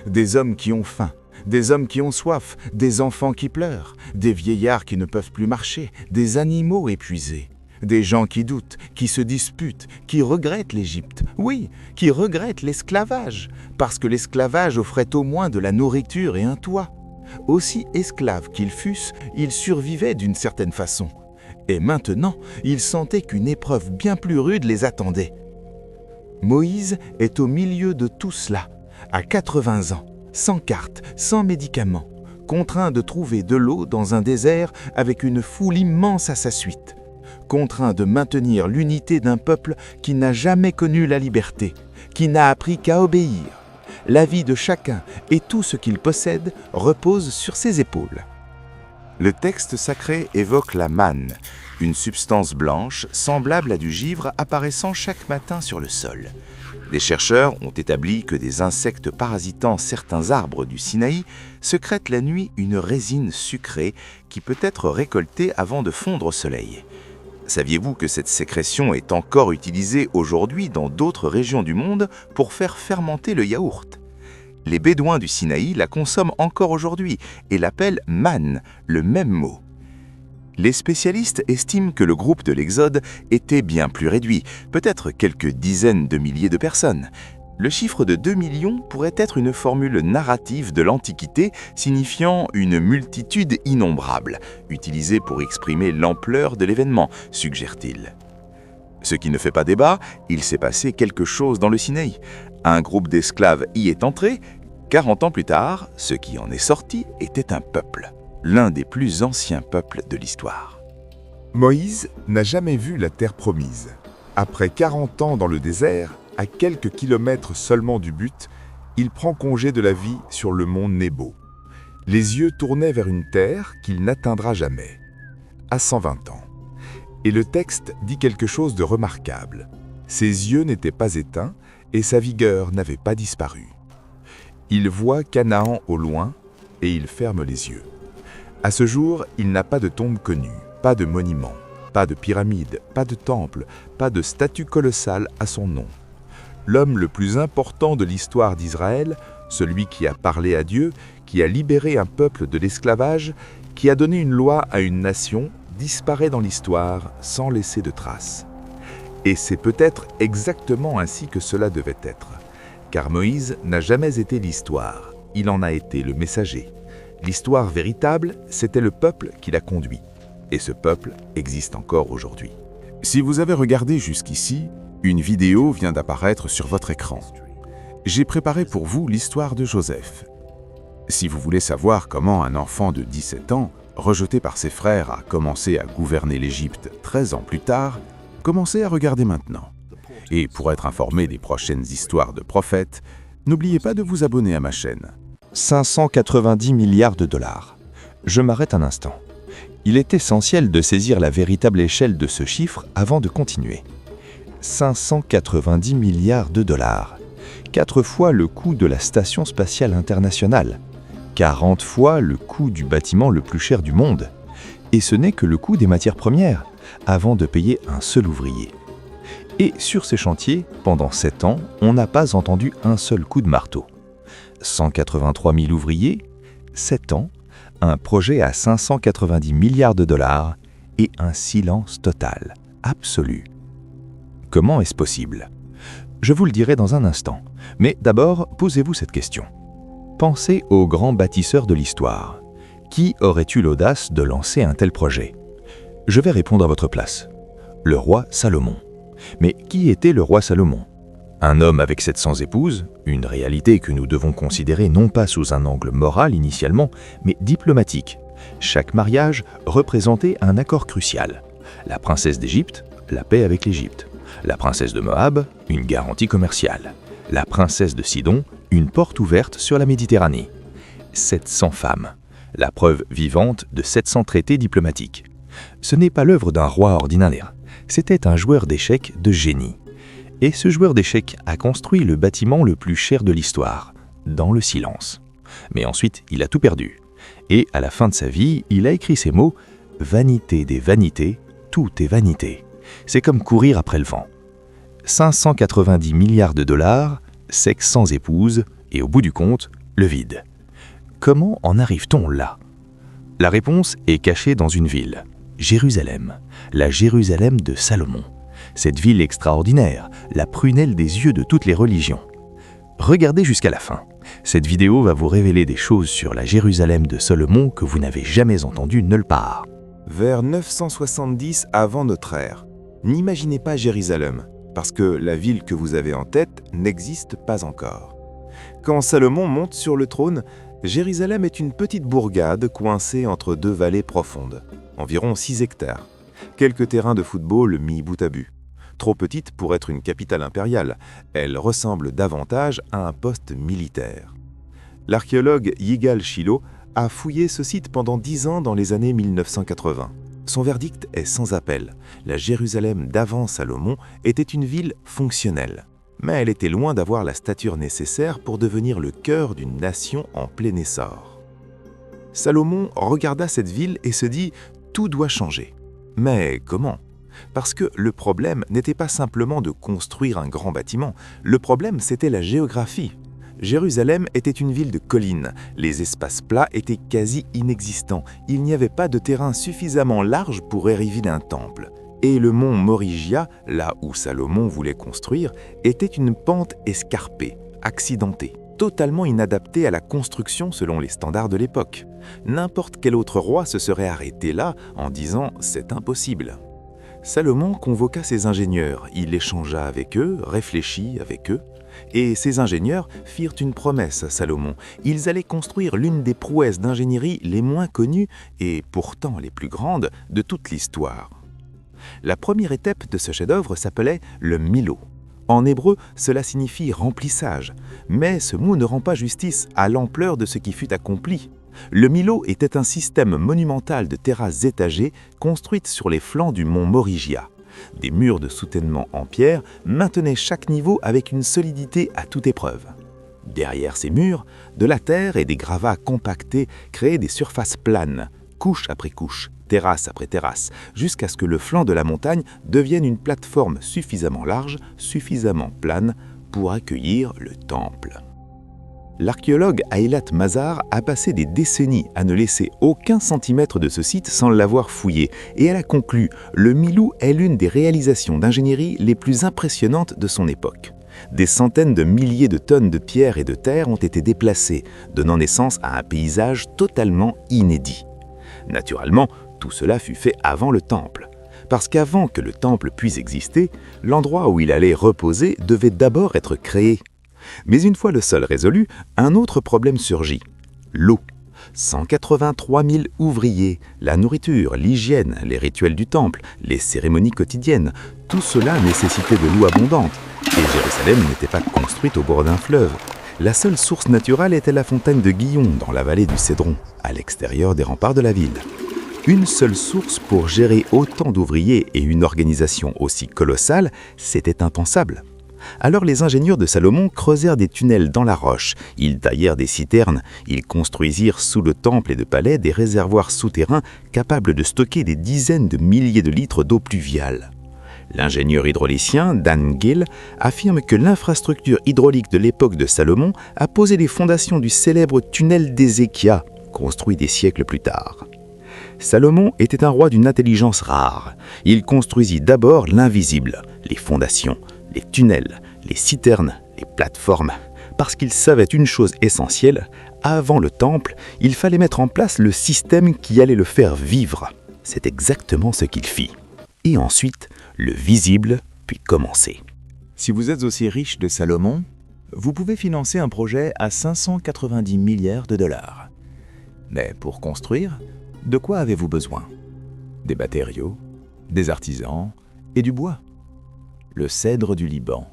Des hommes qui ont faim, des hommes qui ont soif, des enfants qui pleurent, des vieillards qui ne peuvent plus marcher, des animaux épuisés. Des gens qui doutent, qui se disputent, qui regrettent l'Égypte. Oui, qui regrettent l'esclavage, parce que l'esclavage offrait au moins de la nourriture et un toit. Aussi esclaves qu'ils fussent, ils survivaient d'une certaine façon. Et maintenant, ils sentaient qu'une épreuve bien plus rude les attendait. Moïse est au milieu de tout cela, à 80 ans, sans carte, sans médicaments, contraint de trouver de l'eau dans un désert avec une foule immense à sa suite. Contraint de maintenir l'unité d'un peuple qui n'a jamais connu la liberté, qui n'a appris qu'à obéir. La vie de chacun et tout ce qu'il possède repose sur ses épaules. Le texte sacré évoque la manne, une substance blanche semblable à du givre apparaissant chaque matin sur le sol. Des chercheurs ont établi que des insectes parasitant certains arbres du Sinaï sécrètent la nuit une résine sucrée qui peut être récoltée avant de fondre au soleil. Saviez-vous que cette sécrétion est encore utilisée aujourd'hui dans d'autres régions du monde pour faire fermenter le yaourt? Les Bédouins du Sinaï la consomment encore aujourd'hui et l'appellent manne, le même mot. Les spécialistes estiment que le groupe de l'Exode était bien plus réduit, peut-être quelques dizaines de milliers de personnes. Le chiffre de 2 millions pourrait être une formule narrative de l'Antiquité signifiant une multitude innombrable, utilisée pour exprimer l'ampleur de l'événement, suggère-t-il. Ce qui ne fait pas débat, il s'est passé quelque chose dans le Sinaï. Un groupe d'esclaves y est entré. 40 ans plus tard, ce qui en est sorti était un peuple, l'un des plus anciens peuples de l'histoire. Moïse n'a jamais vu la terre promise. Après 40 ans dans le désert, à quelques kilomètres seulement du but, il prend congé de la vie sur le mont Nebo. Les yeux tournés vers une terre qu'il n'atteindra jamais, à 120 ans. Et le texte dit quelque chose de remarquable. Ses yeux n'étaient pas éteints et sa vigueur n'avait pas disparu. Il voit Canaan au loin et il ferme les yeux. À ce jour, il n'a pas de tombe connue, pas de monument, pas de pyramide, pas de temple, pas de statue colossale à son nom. l'homme le plus important de l'histoire d'Israël, celui qui a parlé à Dieu, qui a libéré un peuple de l'esclavage, qui a donné une loi à une nation, disparaît dans l'histoire sans laisser de traces. Et c'est peut-être exactement ainsi que cela devait être. Car Moïse n'a jamais été l'histoire, il en a été le messager. L'histoire véritable, c'était le peuple qui l'a conduit. Et ce peuple existe encore aujourd'hui. Si vous avez regardé jusqu'ici, une vidéo vient d'apparaître sur votre écran. J'ai préparé pour vous l'histoire de Joseph. Si vous voulez savoir comment un enfant de 17 ans, rejeté par ses frères, a commencé à gouverner l'Égypte 13 ans plus tard, commencez à regarder maintenant. Et pour être informé des prochaines histoires de prophètes, n'oubliez pas de vous abonner à ma chaîne. 590 milliards de dollars. Je m'arrête un instant. Il est essentiel de saisir la véritable échelle de ce chiffre avant de continuer. 590 milliards de dollars. 4 fois le coût de la Station spatiale internationale. 40 fois le coût du bâtiment le plus cher du monde. Et ce n'est que le coût des matières premières, avant de payer un seul ouvrier. Et sur ces chantiers, pendant 7 ans, on n'a pas entendu un seul coup de marteau. 183 000 ouvriers, 7 ans, un projet à 590 milliards de dollars et un silence total, absolu. Comment est-ce possible? Je vous le dirai dans un instant, mais d'abord, posez-vous cette question. Pensez aux grands bâtisseurs de l'histoire. Qui aurait eu l'audace de lancer un tel projet? Je vais répondre à votre place. Le roi Salomon. Mais qui était le roi Salomon? Un homme avec 700 épouses, une réalité que nous devons considérer non pas sous un angle moral initialement, mais diplomatique. Chaque mariage représentait un accord crucial. La princesse d'Égypte, la paix avec l'Égypte. La princesse de Moab, une garantie commerciale. La princesse de Sidon, une porte ouverte sur la Méditerranée. 700 femmes, la preuve vivante de 700 traités diplomatiques. Ce n'est pas l'œuvre d'un roi ordinaire, c'était un joueur d'échecs de génie. Et ce joueur d'échecs a construit le bâtiment le plus cher de l'histoire, dans le silence. Mais ensuite, il a tout perdu. Et à la fin de sa vie, il a écrit ces mots « Vanité des vanités, tout est vanité ». C'est comme courir après le vent. 590 milliards de dollars, sexe sans épouse, et au bout du compte, le vide. Comment en arrive-t-on là? La réponse est cachée dans une ville, Jérusalem, la Jérusalem de Salomon. Cette ville extraordinaire, la prunelle des yeux de toutes les religions. Regardez jusqu'à la fin. Cette vidéo va vous révéler des choses sur la Jérusalem de Salomon que vous n'avez jamais entendues nulle part. Vers 970 avant notre ère, n'imaginez pas Jérusalem, parce que la ville que vous avez en tête n'existe pas encore. Quand Salomon monte sur le trône, Jérusalem est une petite bourgade coincée entre deux vallées profondes, environ 6 hectares, quelques terrains de football mis bout à bout. Trop petite pour être une capitale impériale, elle ressemble davantage à un poste militaire. L'archéologue Yigal Shilo a fouillé ce site pendant 10 ans dans les années 1980. Son verdict est sans appel. La Jérusalem d'avant Salomon était une ville fonctionnelle. Mais elle était loin d'avoir la stature nécessaire pour devenir le cœur d'une nation en plein essor. Salomon regarda cette ville et se dit « Tout doit changer ». Mais comment? Parce que le problème n'était pas simplement de construire un grand bâtiment, le problème c'était la géographie. Jérusalem était une ville de collines, les espaces plats étaient quasi inexistants, il n'y avait pas de terrain suffisamment large pour ériger un temple. Et le mont Morigia, là où Salomon voulait construire, était une pente escarpée, accidentée, totalement inadaptée à la construction selon les standards de l'époque. N'importe quel autre roi se serait arrêté là en disant « c'est impossible ». Salomon convoqua ses ingénieurs, il échangea avec eux, réfléchit avec eux, et ces ingénieurs firent une promesse à Salomon. Ils allaient construire l'une des prouesses d'ingénierie les moins connues, et pourtant les plus grandes, de toute l'histoire. La première étape de ce chef-d'œuvre s'appelait le Milo. En hébreu, cela signifie remplissage, mais ce mot ne rend pas justice à l'ampleur de ce qui fut accompli. Le Milo était un système monumental de terrasses étagées construites sur les flancs du mont Morigia. Des murs de soutènement en pierre maintenaient chaque niveau avec une solidité à toute épreuve. Derrière ces murs, de la terre et des gravats compactés créaient des surfaces planes, couche après couche, terrasse après terrasse, jusqu'à ce que le flanc de la montagne devienne une plateforme suffisamment large, suffisamment plane pour accueillir le temple. L'archéologue Aylat Mazar a passé des décennies à ne laisser aucun centimètre de ce site sans l'avoir fouillé, et elle a conclu « Le Milou est l'une des réalisations d'ingénierie les plus impressionnantes de son époque ». Des centaines de milliers de tonnes de pierres et de terre ont été déplacées, donnant naissance à un paysage totalement inédit. Naturellement, tout cela fut fait avant le temple. Parce qu'avant que le temple puisse exister, l'endroit où il allait reposer devait d'abord être créé. Mais une fois le sol résolu, un autre problème surgit. L'eau. 183 000 ouvriers, la nourriture, l'hygiène, les rituels du temple, les cérémonies quotidiennes, tout cela nécessitait de l'eau abondante. Et Jérusalem n'était pas construite au bord d'un fleuve. La seule source naturelle était la fontaine de Guillon, dans la vallée du Cédron, à l'extérieur des remparts de la ville. Une seule source pour gérer autant d'ouvriers et une organisation aussi colossale, c'était impensable. Alors les ingénieurs de Salomon creusèrent des tunnels dans la roche, ils taillèrent des citernes, ils construisirent sous le temple et le palais des réservoirs souterrains capables de stocker des dizaines de milliers de litres d'eau pluviale. L'ingénieur hydraulicien Dan Gill affirme que l'infrastructure hydraulique de l'époque de Salomon a posé les fondations du célèbre tunnel d'Ézéchia, construit des siècles plus tard. Salomon était un roi d'une intelligence rare. Il construisit d'abord l'invisible, les fondations, les tunnels, les citernes, les plateformes. Parce qu'il savait une chose essentielle, avant le temple, il fallait mettre en place le système qui allait le faire vivre. C'est exactement ce qu'il fit. Et ensuite, le visible puis commencer. Si vous êtes aussi riche de Salomon, vous pouvez financer un projet à 590 milliards de dollars. Mais pour construire, de quoi avez-vous besoin? Des matériaux, des artisans et du bois. Le cèdre du Liban,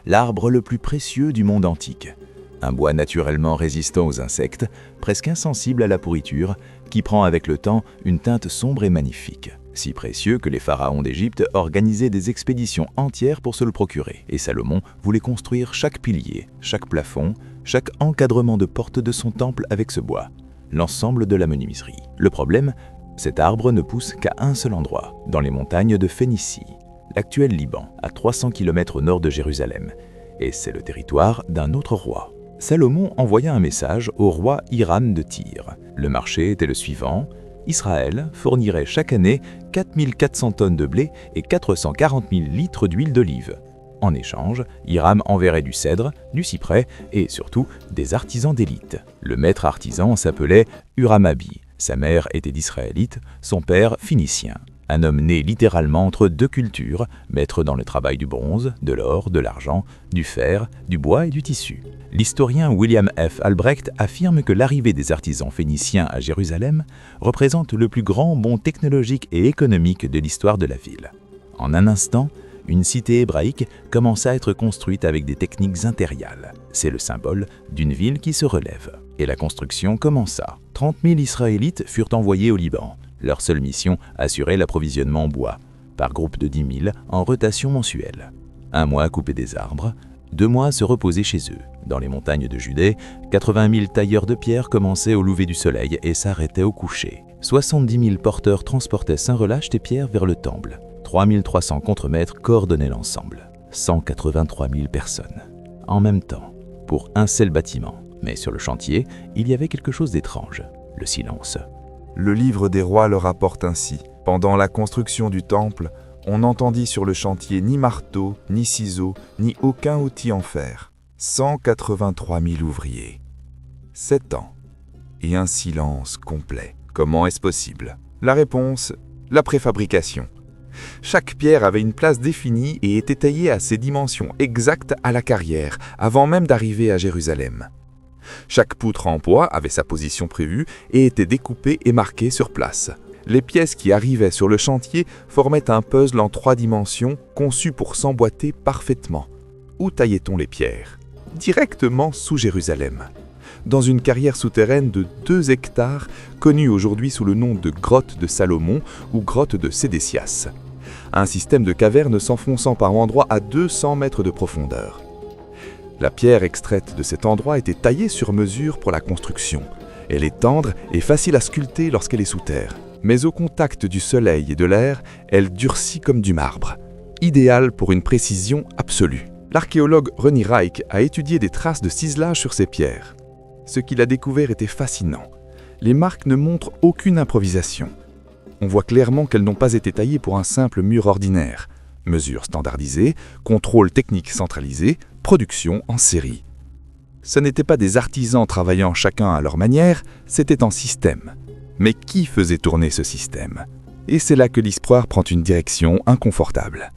l'arbre le plus précieux du monde antique. Un bois naturellement résistant aux insectes, presque insensible à la pourriture, qui prend avec le temps une teinte sombre et magnifique. Si précieux que les pharaons d'Égypte organisaient des expéditions entières pour se le procurer. Et Salomon voulait construire chaque pilier, chaque plafond, chaque encadrement de porte de son temple avec ce bois. L'ensemble de la menuiserie. Le problème, cet arbre ne pousse qu'à un seul endroit, dans les montagnes de Phénicie, l'actuel Liban, à 300 km au nord de Jérusalem. Et c'est le territoire d'un autre roi. Salomon envoya un message au roi Hiram de Tyr. Le marché était le suivant. Israël fournirait chaque année 4400 tonnes de blé et 440 000 litres d'huile d'olive. En échange, Hiram enverrait du cèdre, du cyprès et surtout des artisans d'élite. Le maître artisan s'appelait Huram-Abi. Sa mère était d'Israélite, son père phénicien. Un homme né littéralement entre deux cultures, maître dans le travail du bronze, de l'or, de l'argent, du fer, du bois et du tissu. L'historien William F. Albrecht affirme que l'arrivée des artisans phéniciens à Jérusalem représente le plus grand bond technologique et économique de l'histoire de la ville. En un instant, une cité hébraïque commença à être construite avec des techniques impériales. C'est le symbole d'une ville qui se relève. Et la construction commença. 30 000 Israélites furent envoyés au Liban. Leur seule mission, assurer l'approvisionnement en bois, par groupe de 10 000 en rotation mensuelle. 1 mois à couper des arbres, 2 mois à se reposer chez eux. Dans les montagnes de Judée, 80 000 tailleurs de pierre commençaient au lever du soleil et s'arrêtaient au coucher. 70 000 porteurs transportaient sans relâche des pierres vers le temple. 3 300 contremaîtres coordonnaient l'ensemble. 183 000 personnes. En même temps, pour un seul bâtiment. Mais sur le chantier, il y avait quelque chose d'étrange. Le silence. Le livre des rois le rapporte ainsi. Pendant la construction du temple, on n'entendit sur le chantier ni marteau, ni ciseaux, ni aucun outil en fer. 183 000 ouvriers. 7 ans. Et un silence complet. Comment est-ce possible? La réponse, la préfabrication. Chaque pierre avait une place définie et était taillée à ses dimensions exactes à la carrière, avant même d'arriver à Jérusalem. Chaque poutre en bois avait sa position prévue et était découpée et marquée sur place. Les pièces qui arrivaient sur le chantier formaient un puzzle en 3 dimensions conçu pour s'emboîter parfaitement. Où taillait-on les pierres? Directement sous Jérusalem, dans une carrière souterraine de 2 hectares, connue aujourd'hui sous le nom de grotte de Salomon ou grotte de Sédécias. Un système de cavernes s'enfonçant par endroits à 200 mètres de profondeur. La pierre extraite de cet endroit était taillée sur mesure pour la construction. Elle est tendre et facile à sculpter lorsqu'elle est sous terre. Mais au contact du soleil et de l'air, elle durcit comme du marbre. Idéale pour une précision absolue. L'archéologue René Reich a étudié des traces de ciselage sur ces pierres. Ce qu'il a découvert était fascinant. Les marques ne montrent aucune improvisation. On voit clairement qu'elles n'ont pas été taillées pour un simple mur ordinaire. Mesures standardisées, contrôle technique centralisé, production en série. Ce n'étaient pas des artisans travaillant chacun à leur manière, c'était en système. Mais qui faisait tourner ce système? Et c'est là que l'histoire prend une direction inconfortable.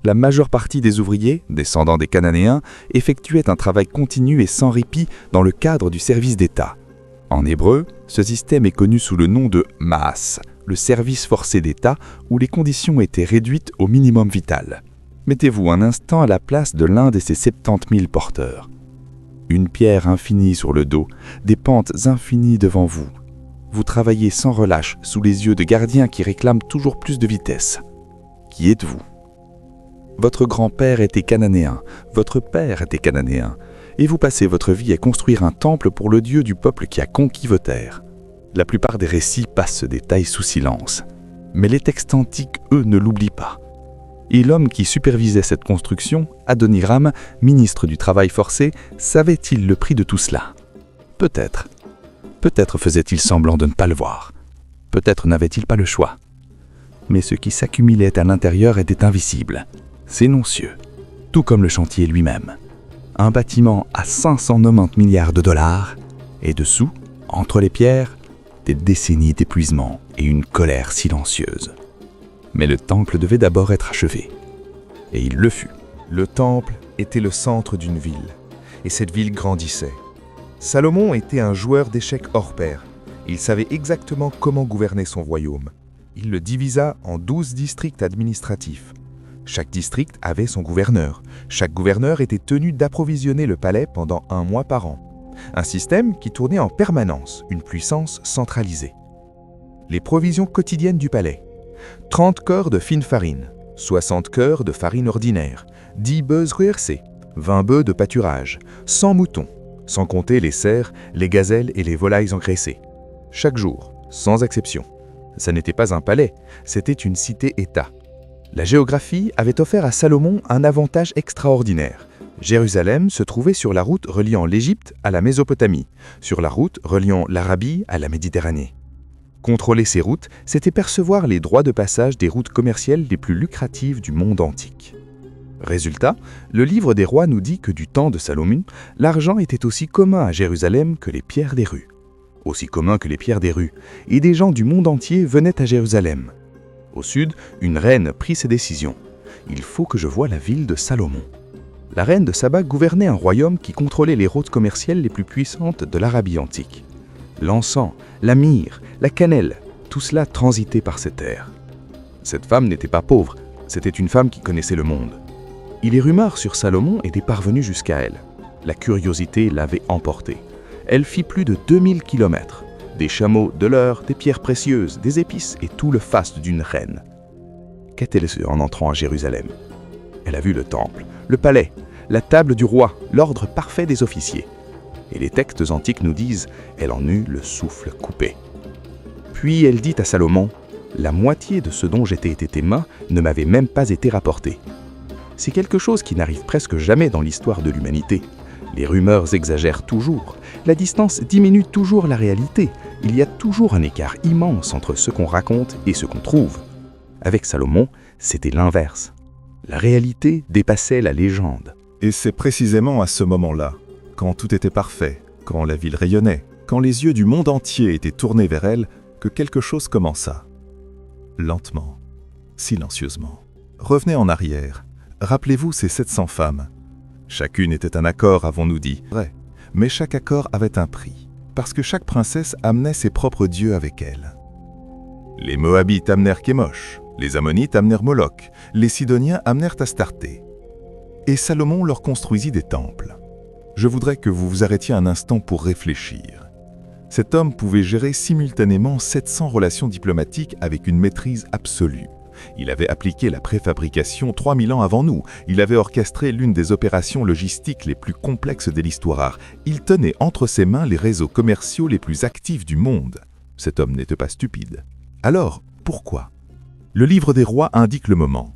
La majeure partie des ouvriers, descendants des Cananéens, effectuaient un travail continu et sans répit dans le cadre du service d'État. En hébreu, ce système est connu sous le nom de Maas, le service forcé d'État où les conditions étaient réduites au minimum vital. Mettez-vous un instant à la place de l'un de ces 70 000 porteurs. Une pierre infinie sur le dos, des pentes infinies devant vous. Vous travaillez sans relâche sous les yeux de gardiens qui réclament toujours plus de vitesse. Qui êtes-vous? Votre grand-père était cananéen, votre père était cananéen, et vous passez votre vie à construire un temple pour le Dieu du peuple qui a conquis vos terres. La plupart des récits passent ce détail sous silence. Mais les textes antiques, eux, ne l'oublient pas. Et l'homme qui supervisait cette construction, Adoniram, ministre du travail forcé, savait-il le prix de tout cela? Peut-être. Peut-être faisait-il semblant de ne pas le voir. Peut-être n'avait-il pas le choix. Mais ce qui s'accumulait à l'intérieur était invisible, silencieux, tout comme le chantier lui-même. Un bâtiment à 590 milliards de dollars, et dessous, entre les pierres, des décennies d'épuisement et une colère silencieuse. Mais le temple devait d'abord être achevé. Et il le fut. Le temple était le centre d'une ville, et cette ville grandissait. Salomon était un joueur d'échecs hors pair. Il savait exactement comment gouverner son royaume. Il le divisa en 12 districts administratifs. Chaque district avait son gouverneur. Chaque gouverneur était tenu d'approvisionner le palais pendant 1 mois par an. Un système qui tournait en permanence, une puissance centralisée. Les provisions quotidiennes du palais. 30 cors de fine farine, 60 cors de farine ordinaire, 10 bœufs ruercés, 20 bœufs de pâturage, 100 moutons, sans compter les cerfs, les gazelles et les volailles engraissées. Chaque jour, sans exception. Ça n'était pas un palais, c'était une cité-État. La géographie avait offert à Salomon un avantage extraordinaire. Jérusalem se trouvait sur la route reliant l'Égypte à la Mésopotamie, sur la route reliant l'Arabie à la Méditerranée. Contrôler ces routes, c'était percevoir les droits de passage des routes commerciales les plus lucratives du monde antique. Résultat, le livre des rois nous dit que du temps de Salomon, l'argent était aussi commun à Jérusalem que les pierres des rues. Aussi commun que les pierres des rues, et des gens du monde entier venaient à Jérusalem. Au sud, une reine prit ses décisions. Il faut que je voie la ville de Salomon. La reine de Saba gouvernait un royaume qui contrôlait les routes commerciales les plus puissantes de l'Arabie antique. L'encens, la myrrhe, la cannelle, tout cela transitait par ces terres. Cette femme n'était pas pauvre, c'était une femme qui connaissait le monde. Et les rumeurs sur Salomon étaient parvenues jusqu'à elle. La curiosité l'avait emportée. Elle fit plus de 2000 kilomètres. Des chameaux, de l'or, des pierres précieuses, des épices et tout le faste d'une reine. Qu'a-t-elle su en entrant à Jérusalem? Elle a vu le temple, le palais, la table du roi, l'ordre parfait des officiers. Et les textes antiques nous disent, elle en eut le souffle coupé. Puis elle dit à Salomon, la moitié de ce dont j'étais été témoin ne m'avait même pas été rapporté. C'est quelque chose qui n'arrive presque jamais dans l'histoire de l'humanité. Les rumeurs exagèrent toujours, la distance diminue toujours la réalité. Il y a toujours un écart immense entre ce qu'on raconte et ce qu'on trouve. Avec Salomon, c'était l'inverse. La réalité dépassait la légende. Et c'est précisément à ce moment-là, quand tout était parfait, quand la ville rayonnait, quand les yeux du monde entier étaient tournés vers elle, que quelque chose commença. Lentement, silencieusement. Revenez en arrière. Rappelez-vous ces 700 femmes. Chacune était un accord, avons-nous dit. Vrai. Mais chaque accord avait un prix, parce que chaque princesse amenait ses propres dieux avec elle. Les Moabites amenèrent Kémosh, les Ammonites amenèrent Moloch, les Sidoniens amenèrent Astarté. Et Salomon leur construisit des temples. Je voudrais que vous vous arrêtiez un instant pour réfléchir. Cet homme pouvait gérer simultanément 700 relations diplomatiques avec une maîtrise absolue. Il avait appliqué la préfabrication 3000 ans avant nous. Il avait orchestré l'une des opérations logistiques les plus complexes de l'histoire. Il tenait entre ses mains les réseaux commerciaux les plus actifs du monde. Cet homme n'était pas stupide. Alors, pourquoi? Le livre des rois indique le moment.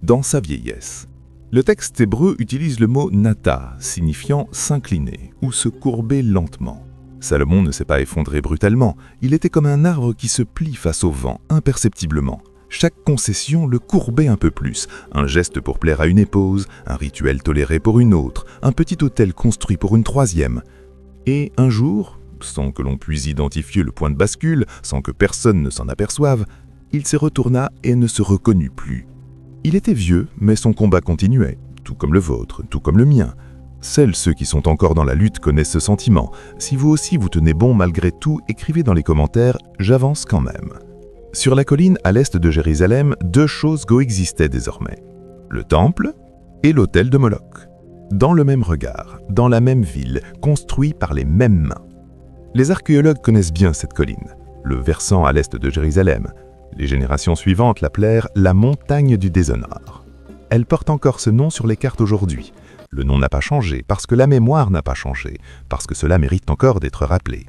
Dans sa vieillesse. Le texte hébreu utilise le mot nata, signifiant s'incliner ou se courber lentement. Salomon ne s'est pas effondré brutalement, il était comme un arbre qui se plie face au vent, imperceptiblement. Chaque concession le courbait un peu plus, un geste pour plaire à une épouse, un rituel toléré pour une autre, un petit hôtel construit pour une troisième. Et un jour, sans que l'on puisse identifier le point de bascule, sans que personne ne s'en aperçoive, il se retourna et ne se reconnut plus. Il était vieux, mais son combat continuait, tout comme le vôtre, tout comme le mien. Seuls ceux qui sont encore dans la lutte connaissent ce sentiment. Si vous aussi vous tenez bon malgré tout, écrivez dans les commentaires « J'avance quand même ». Sur la colline à l'est de Jérusalem, deux choses coexistaient désormais. Le temple et l'autel de Moloch. Dans le même regard, dans la même ville, construit par les mêmes mains. Les archéologues connaissent bien cette colline, le versant à l'est de Jérusalem. Les générations suivantes l'appelèrent la montagne du déshonneur. Elle porte encore ce nom sur les cartes aujourd'hui. Le nom n'a pas changé, parce que la mémoire n'a pas changé, parce que cela mérite encore d'être rappelé.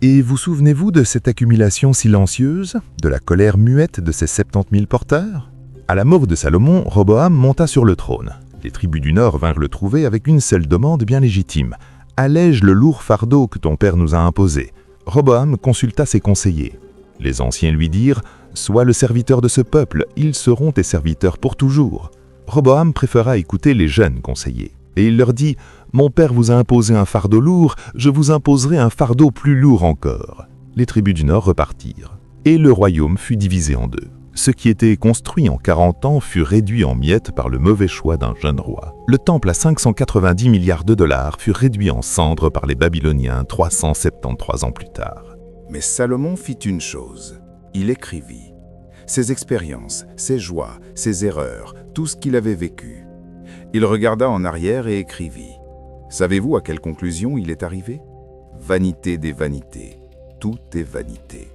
Et vous souvenez-vous de cette accumulation silencieuse, de la colère muette de ces 70 000 porteurs? À la mort de Salomon, Roboam monta sur le trône. Les tribus du Nord vinrent le trouver avec une seule demande bien légitime. « Allège le lourd fardeau que ton père nous a imposé. » Roboam consulta ses conseillers. Les anciens lui dirent « Sois le serviteur de ce peuple, ils seront tes serviteurs pour toujours. » Roboam préféra écouter les jeunes conseillers. Et il leur dit « Mon père vous a imposé un fardeau lourd, je vous imposerai un fardeau plus lourd encore. » Les tribus du Nord repartirent. Et le royaume fut divisé en deux. Ce qui était construit en 40 ans fut réduit en miettes par le mauvais choix d'un jeune roi. Le temple à 590 milliards de dollars fut réduit en cendres par les Babyloniens 373 ans plus tard. Mais Salomon fit une chose. Il écrivit ses expériences, ses joies, ses erreurs, tout ce qu'il avait vécu. Il regarda en arrière et écrivit. Savez-vous à quelle conclusion il est arrivé? Vanité des vanités. Tout est vanité.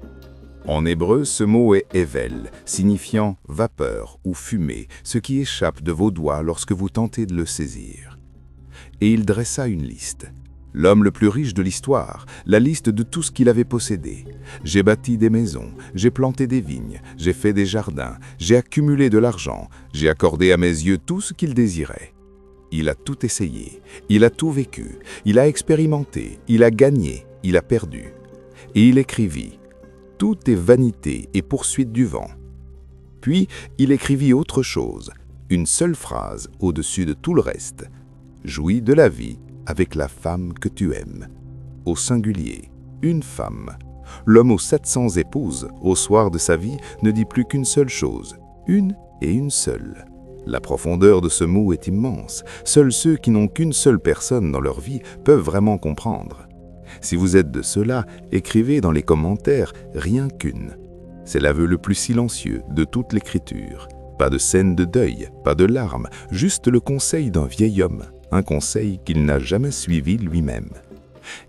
En hébreu, ce mot est Evel, signifiant vapeur ou fumée, ce qui échappe de vos doigts lorsque vous tentez de le saisir. Et il dressa une liste. L'homme le plus riche de l'histoire, la liste de tout ce qu'il avait possédé. J'ai bâti des maisons, j'ai planté des vignes, j'ai fait des jardins, j'ai accumulé de l'argent, j'ai accordé à mes yeux tout ce qu'il désirait. Il a tout essayé, il a tout vécu, il a expérimenté, il a gagné, il a perdu. Et il écrivit « Tout est vanité et poursuite du vent ». Puis il écrivit autre chose, une seule phrase au-dessus de tout le reste. « Jouis de la vie avec la femme que tu aimes ». Au singulier, une femme. L'homme aux 700 épouses, au soir de sa vie, ne dit plus qu'une seule chose, une et une seule. La profondeur de ce mot est immense. Seuls ceux qui n'ont qu'une seule personne dans leur vie peuvent vraiment comprendre. Si vous êtes de ceux-là, écrivez dans les commentaires « rien qu'une ». C'est l'aveu le plus silencieux de toute l'écriture. Pas de scène de deuil, pas de larmes, juste le conseil d'un vieil homme, un conseil qu'il n'a jamais suivi lui-même.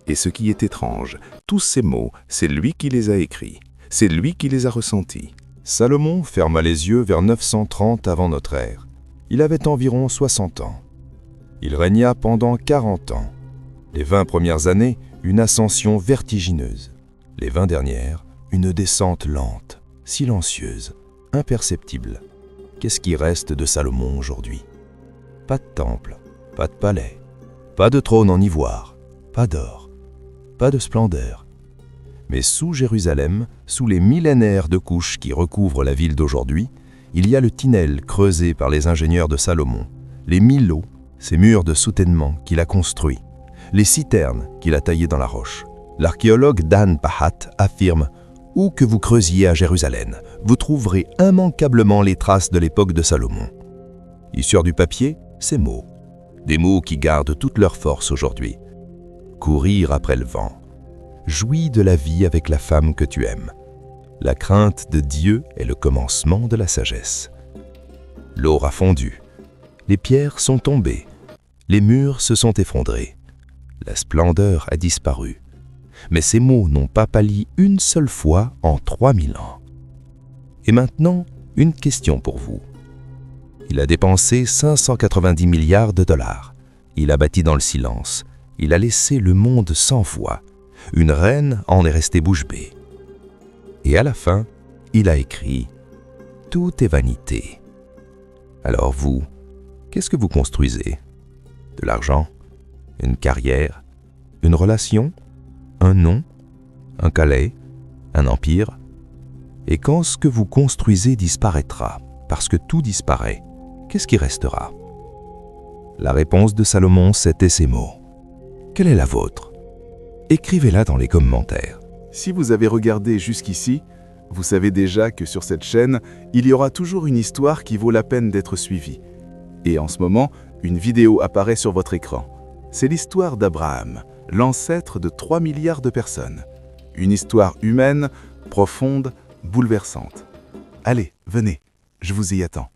Et ce qui est étrange, tous ces mots, c'est lui qui les a écrits, c'est lui qui les a ressentis. Salomon ferma les yeux vers 930 avant notre ère. Il avait environ 60 ans. Il régna pendant 40 ans. Les 20 premières années, une ascension vertigineuse. Les 20 dernières, une descente lente, silencieuse, imperceptible. Qu'est-ce qui reste de Salomon aujourd'hui? Pas de temple, pas de palais, pas de trône en ivoire, pas d'or, pas de splendeur. Mais sous Jérusalem, sous les millénaires de couches qui recouvrent la ville d'aujourd'hui, il y a le tunnel creusé par les ingénieurs de Salomon, les 1000 eaux, ces murs de soutènement qu'il a construits, les citernes qu'il a taillées dans la roche. L'archéologue Dan Pahat affirme « Où que vous creusiez à Jérusalem, vous trouverez immanquablement les traces de l'époque de Salomon. » Et sur du papier, ces mots, des mots qui gardent toute leur force aujourd'hui. Courir après le vent. Jouis de la vie avec la femme que tu aimes. La crainte de Dieu est le commencement de la sagesse. L'eau a fondu. Les pierres sont tombées. Les murs se sont effondrés. La splendeur a disparu. Mais ces mots n'ont pas pâli une seule fois en 3000 ans. Et maintenant, une question pour vous. Il a dépensé 590 milliards de dollars. Il a bâti dans le silence. Il a laissé le monde sans voix. Une reine en est restée bouche bée. Et à la fin, il a écrit « Tout est vanité ». Alors vous, Qu'est-ce que vous construisez? De l'argent? Une carrière? Une relation? Un nom? Un Calais? Un empire? Et quand ce que vous construisez disparaîtra, parce que tout disparaît, qu'est-ce qui restera? La réponse de Salomon, c'était ces mots. Quelle est la vôtre? Écrivez-la dans les commentaires. Si vous avez regardé jusqu'ici, vous savez déjà que sur cette chaîne, il y aura toujours une histoire qui vaut la peine d'être suivie. Et en ce moment, une vidéo apparaît sur votre écran. C'est l'histoire d'Abraham, l'ancêtre de 3 milliards de personnes. Une histoire humaine, profonde, bouleversante. Allez, venez, je vous y attends.